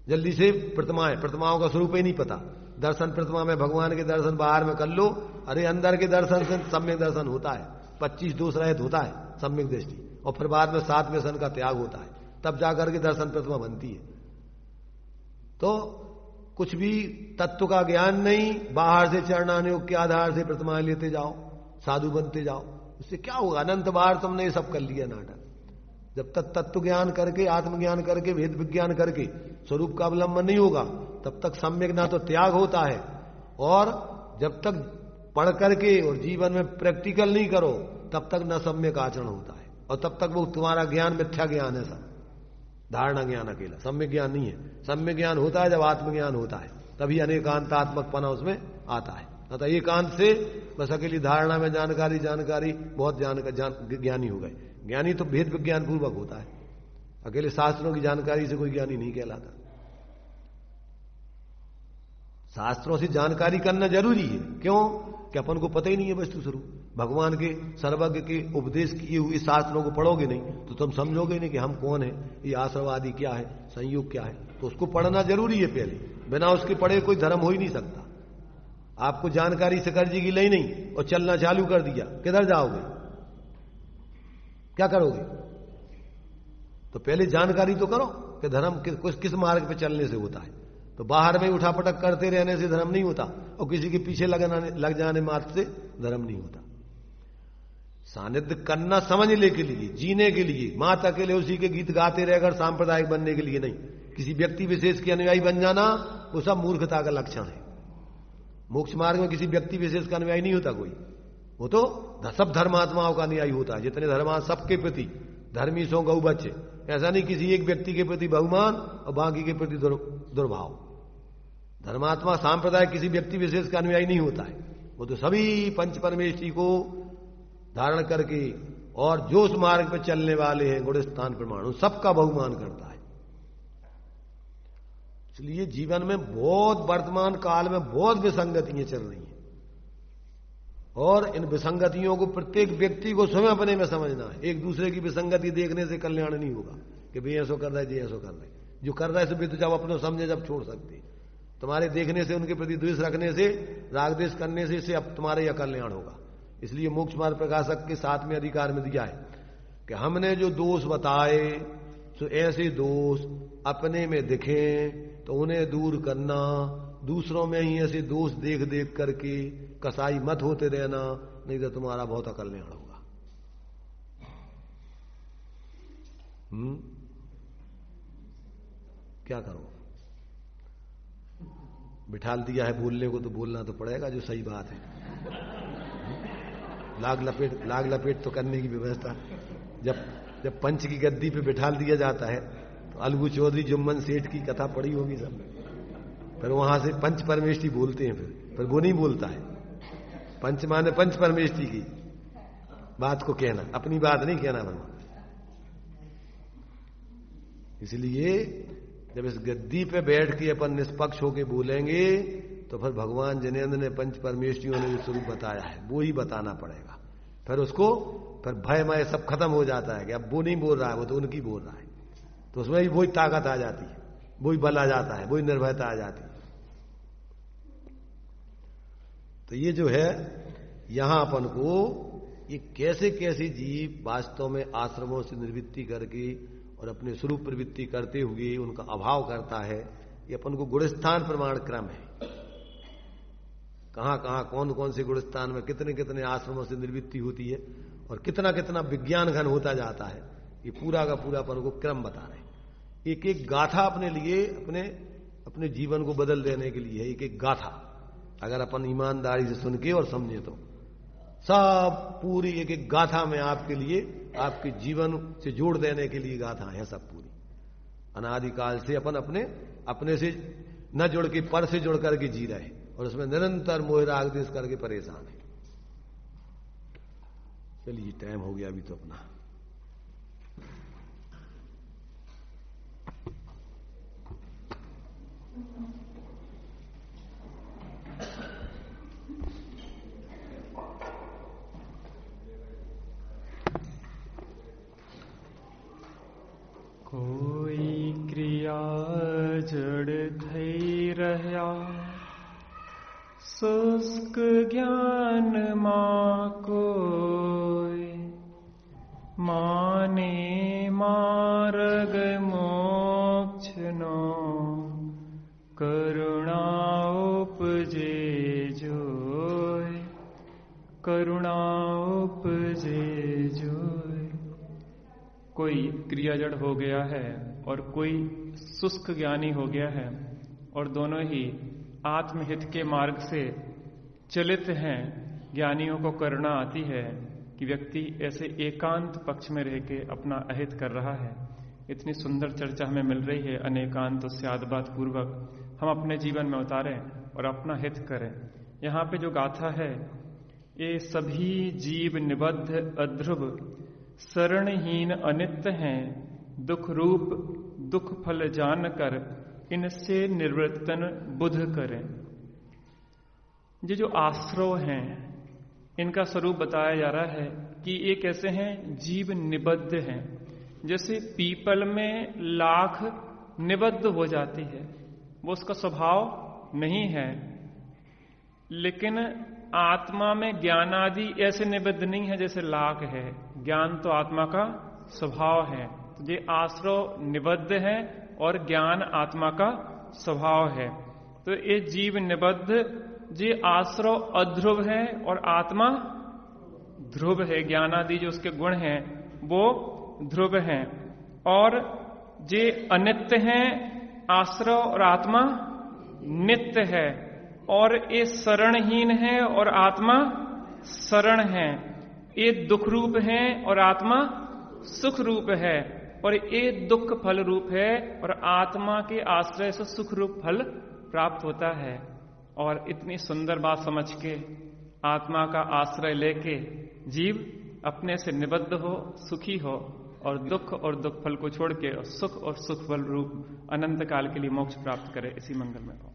Speaker 1: जल्दी से प्रतिमाओं का स्वरूप ही नहीं पता। दर्शन प्रतिमा में भगवान के दर्शन बाहर में कर लो, अरे अंदर के दर्शन से सम्यक दर्शन होता है, 25 दोष रहित होता है सम्यक दृष्टि, और फिर बाद में 7 व्यसन का त्याग होता है, तब जाकर के दर्शन प्रतिमा बनती है। तो कुछ भी तत्व का ज्ञान नहीं, बाहर से चरणानुयोग के आधार से प्रतिमाएं लेते जाओ, साधु बनते जाओ, उससे क्या होगा? अनंत बार तुमने ये सब कर लिया नाटक। जब तक तत्व ज्ञान करके, आत्मज्ञान करके, वेद विज्ञान करके स्वरूप का अवलंबन नहीं होगा, तब तक सम्यक ना तो त्याग होता है, और जब तक पढ़ करके और जीवन में प्रैक्टिकल नहीं करो तब तक न सम्यक आचरण होता है, और तब तक वो तुम्हारा ज्ञान मिथ्या ज्ञान है, सब धारणा ज्ञान अकेला, सम्यक ज्ञान नहीं है। सम्यक ज्ञान होता है जब आत्मज्ञान होता है, तभी अनेकांतात्मकपना उसमें आता है। अतः एकांत से बस अकेली धारणा में जानकारी बहुत ज्ञानी हो गए। ज्ञानी तो भेद विज्ञान पूर्वक होता है, अकेले शास्त्रों की जानकारी से कोई ज्ञानी नहीं कहलाता। शास्त्रों से जानकारी करना जरूरी है, क्यों कि अपन को पता ही नहीं है वस्तु स्वरूप। भगवान के सर्वज्ञ के उपदेश किए हुए शास्त्रों को पढ़ोगे नहीं तो तुम समझोगे नहीं कि हम कौन है, ये आश्रवादी क्या है, संयोग क्या है। तो उसको पढ़ना जरूरी है पहले, बिना उसके पढ़े कोई धर्म हो ही नहीं सकता। आपको जानकारी शिखर जी की ली नहीं और चलना चालू कर दिया, किधर जाओगे, क्या करोगे? तो पहले जानकारी तो करो कि धर्म किस मार्ग पे चलने से होता है। तो बाहर में उठापटक करते रहने से धर्म नहीं होता, और किसी के पीछे लग जाने मात्र से धर्म नहीं होता। सानिध्य करना समझने के लिए, जीने के लिए, मात अकेले उसी के गीत गाते रहकर सांप्रदायिक बनने के लिए नहीं। किसी व्यक्ति विशेष के अनुयायी बन जाना वो सब मूर्खता का लक्षण है। मोक्ष मार्ग में किसी व्यक्ति विशेष का अनुयायी नहीं होता कोई, वो तो सब धर्मात्माओं का अनुयायी होता है। जितने धर्म सबके प्रति धर्मी सो गौ बच्चे, ऐसा नहीं किसी एक व्यक्ति के प्रति बहुमान और बाकी के प्रति दुर्भाव। धर्मात्मा सांप्रदायिक किसी व्यक्ति विशेष का अनुयायी नहीं होता है, वो तो सभी पंच परमेष्ठी को धारण करके और जो उस मार्ग पर चलने वाले हैं गुणस्थान प्रमाण सबका बहुमान करता है। इसलिए जीवन में बहुत वर्तमान काल में बहुत विसंगतियां चल रही हैं, और इन विसंगतियों को प्रत्येक व्यक्ति को स्वयं अपने में समझना है। एक दूसरे की विसंगति देखने से कल्याण नहीं होगा कि भाई ऐसा कर रहा है, जी ऐसा कर रहा है। जो कर रहा है सो भी तो जब अपने समझे जब छोड़ सकते। तुम्हारे देखने से, उनके प्रति द्वेष रखने से, राग द्वेष करने से अब तुम्हारे यह कल्याण होगा। इसलिए मोक्ष मार्ग प्रकाशक के 7वें अधिकार में दिया है कि हमने जो दोष बताए सो ऐसे दोष अपने में दिखें तो उन्हें दूर करना, दूसरों में ही ऐसे दोष देख देख करके कसाई मत होते रहना, नहीं तो तुम्हारा बहुत अकल्याण होगा। क्या करो, बिठाल दिया है बोलने को तो बोलना तो पड़ेगा जो सही बात है। लाग लपेट तो करने की व्यवस्था। जब पंच की गद्दी पे बिठाल दिया जाता है तो अलगू चौधरी जुम्मन सेठ की कथा पड़ी होगी सब, फिर वहां से पंच परमेष्ठी बोलते हैं, फिर वो नहीं बोलता है। पंच माने पंच परमेष्ठी की बात को कहना, अपनी बात नहीं कहना बनवा। इसलिए जब इस गद्दी पे बैठ के अपन निष्पक्ष होके बोलेंगे तो फिर भगवान जिनेंद्र ने पंच परमेष्ठियों ने जो स्वरूप बताया है वो ही बताना पड़ेगा। फिर उसको फिर भय मय सब खत्म हो जाता है कि अब वो नहीं बोल रहा है, वो तो उनकी बोल रहा है। तो उसमें भी वही ताकत आ जाती है, वही बल आ जाता है, वही निर्भयता आ जाती है। तो ये जो है यहां अपन को ये कैसे कैसे जीव वास्तव में आश्रमों से निर्वृत्ति करके और अपने स्वरूप प्रवृत्ति करते हुए उनका अभाव करता है, ये अपन को गुणस्थान प्रमाण क्रम है। कहां कहां कौन कौन से गुणस्थान में कितने कितने आश्रमों से निर्वृत्ति होती है और कितना कितना विज्ञान घन होता जाता है, ये पूरा का पूरा अपन को क्रम बता रहे हैं। एक एक गाथा अपने लिए अपने जीवन को बदल देने के लिए है, एक एक गाथा अगर अपन ईमानदारी से सुन के और समझे तो सब पूरी एक एक गाथा में आपके लिए, आपके जीवन से जोड़ देने के लिए गाथा है सब पूरी। अनादिकाल से अपन अपने से न जुड़ के पर से जुड़ करके जी रहे और उसमें निरंतर मोह राग द्वेष करके परेशान है। चलिए टाइम हो गया अभी तो अपना।
Speaker 2: कोई क्रिया जड़ थई रह्या शुष्क ज्ञान मां कोई माने मार्ग मोक्ष नो करुणा उपजे जोय, करुणा उपजे जोय। कोई क्रियाजड़ हो गया है और कोई शुष्क ज्ञानी हो गया है और दोनों ही आत्महित के मार्ग से चलित हैं। ज्ञानियों को करुणा आती है कि व्यक्ति ऐसे एकांत पक्ष में रह के अपना अहित कर रहा है। इतनी सुंदर चर्चा हमें मिल रही है, अनेकांत स्यादबात पूर्वक हम अपने जीवन में उतारें और अपना हित करें। यहाँ पे जो गाथा है, ये सभी जीव निबद्ध अध्रुव शरणहीन अनित्य हैं, दुख रूप दुख फल जानकर इनसे निवृत्तन बुध करें। ये जो आश्रव हैं, इनका स्वरूप बताया जा रहा है कि ये कैसे हैं, जीव निबद्ध हैं। जैसे पीपल में लाख निबद्ध हो जाती है, वो उसका स्वभाव नहीं है, लेकिन आत्मा में ज्ञान आदि ऐसे निबद्ध नहीं है जैसे लाख है। ज्ञान तो आत्मा का स्वभाव है, तो ये आश्रव निबद्ध है और ज्ञान आत्मा का स्वभाव है। तो ये जीव निबद्ध, जे आश्रव अध्रुव है और आत्मा ध्रुव है। ज्ञान आदि जो उसके गुण हैं वो ध्रुव हैं, और जे अनित्य हैं आश्रव और आत्मा नित्य है, और ये शरणहीन है और आत्मा शरण है। ये दुख रूप है और आत्मा सुख रूप है, और ये दुख फल रूप है और आत्मा के आश्रय से सुख रूप फल प्राप्त होता है। और इतनी सुंदर बात समझ के आत्मा का आश्रय लेके जीव अपने से निबद्ध हो, सुखी हो, और दुख फल को छोड़ के सुख और सुख फल रूप अनंत काल के लिए मोक्ष प्राप्त करे। इसी मंगल में हो।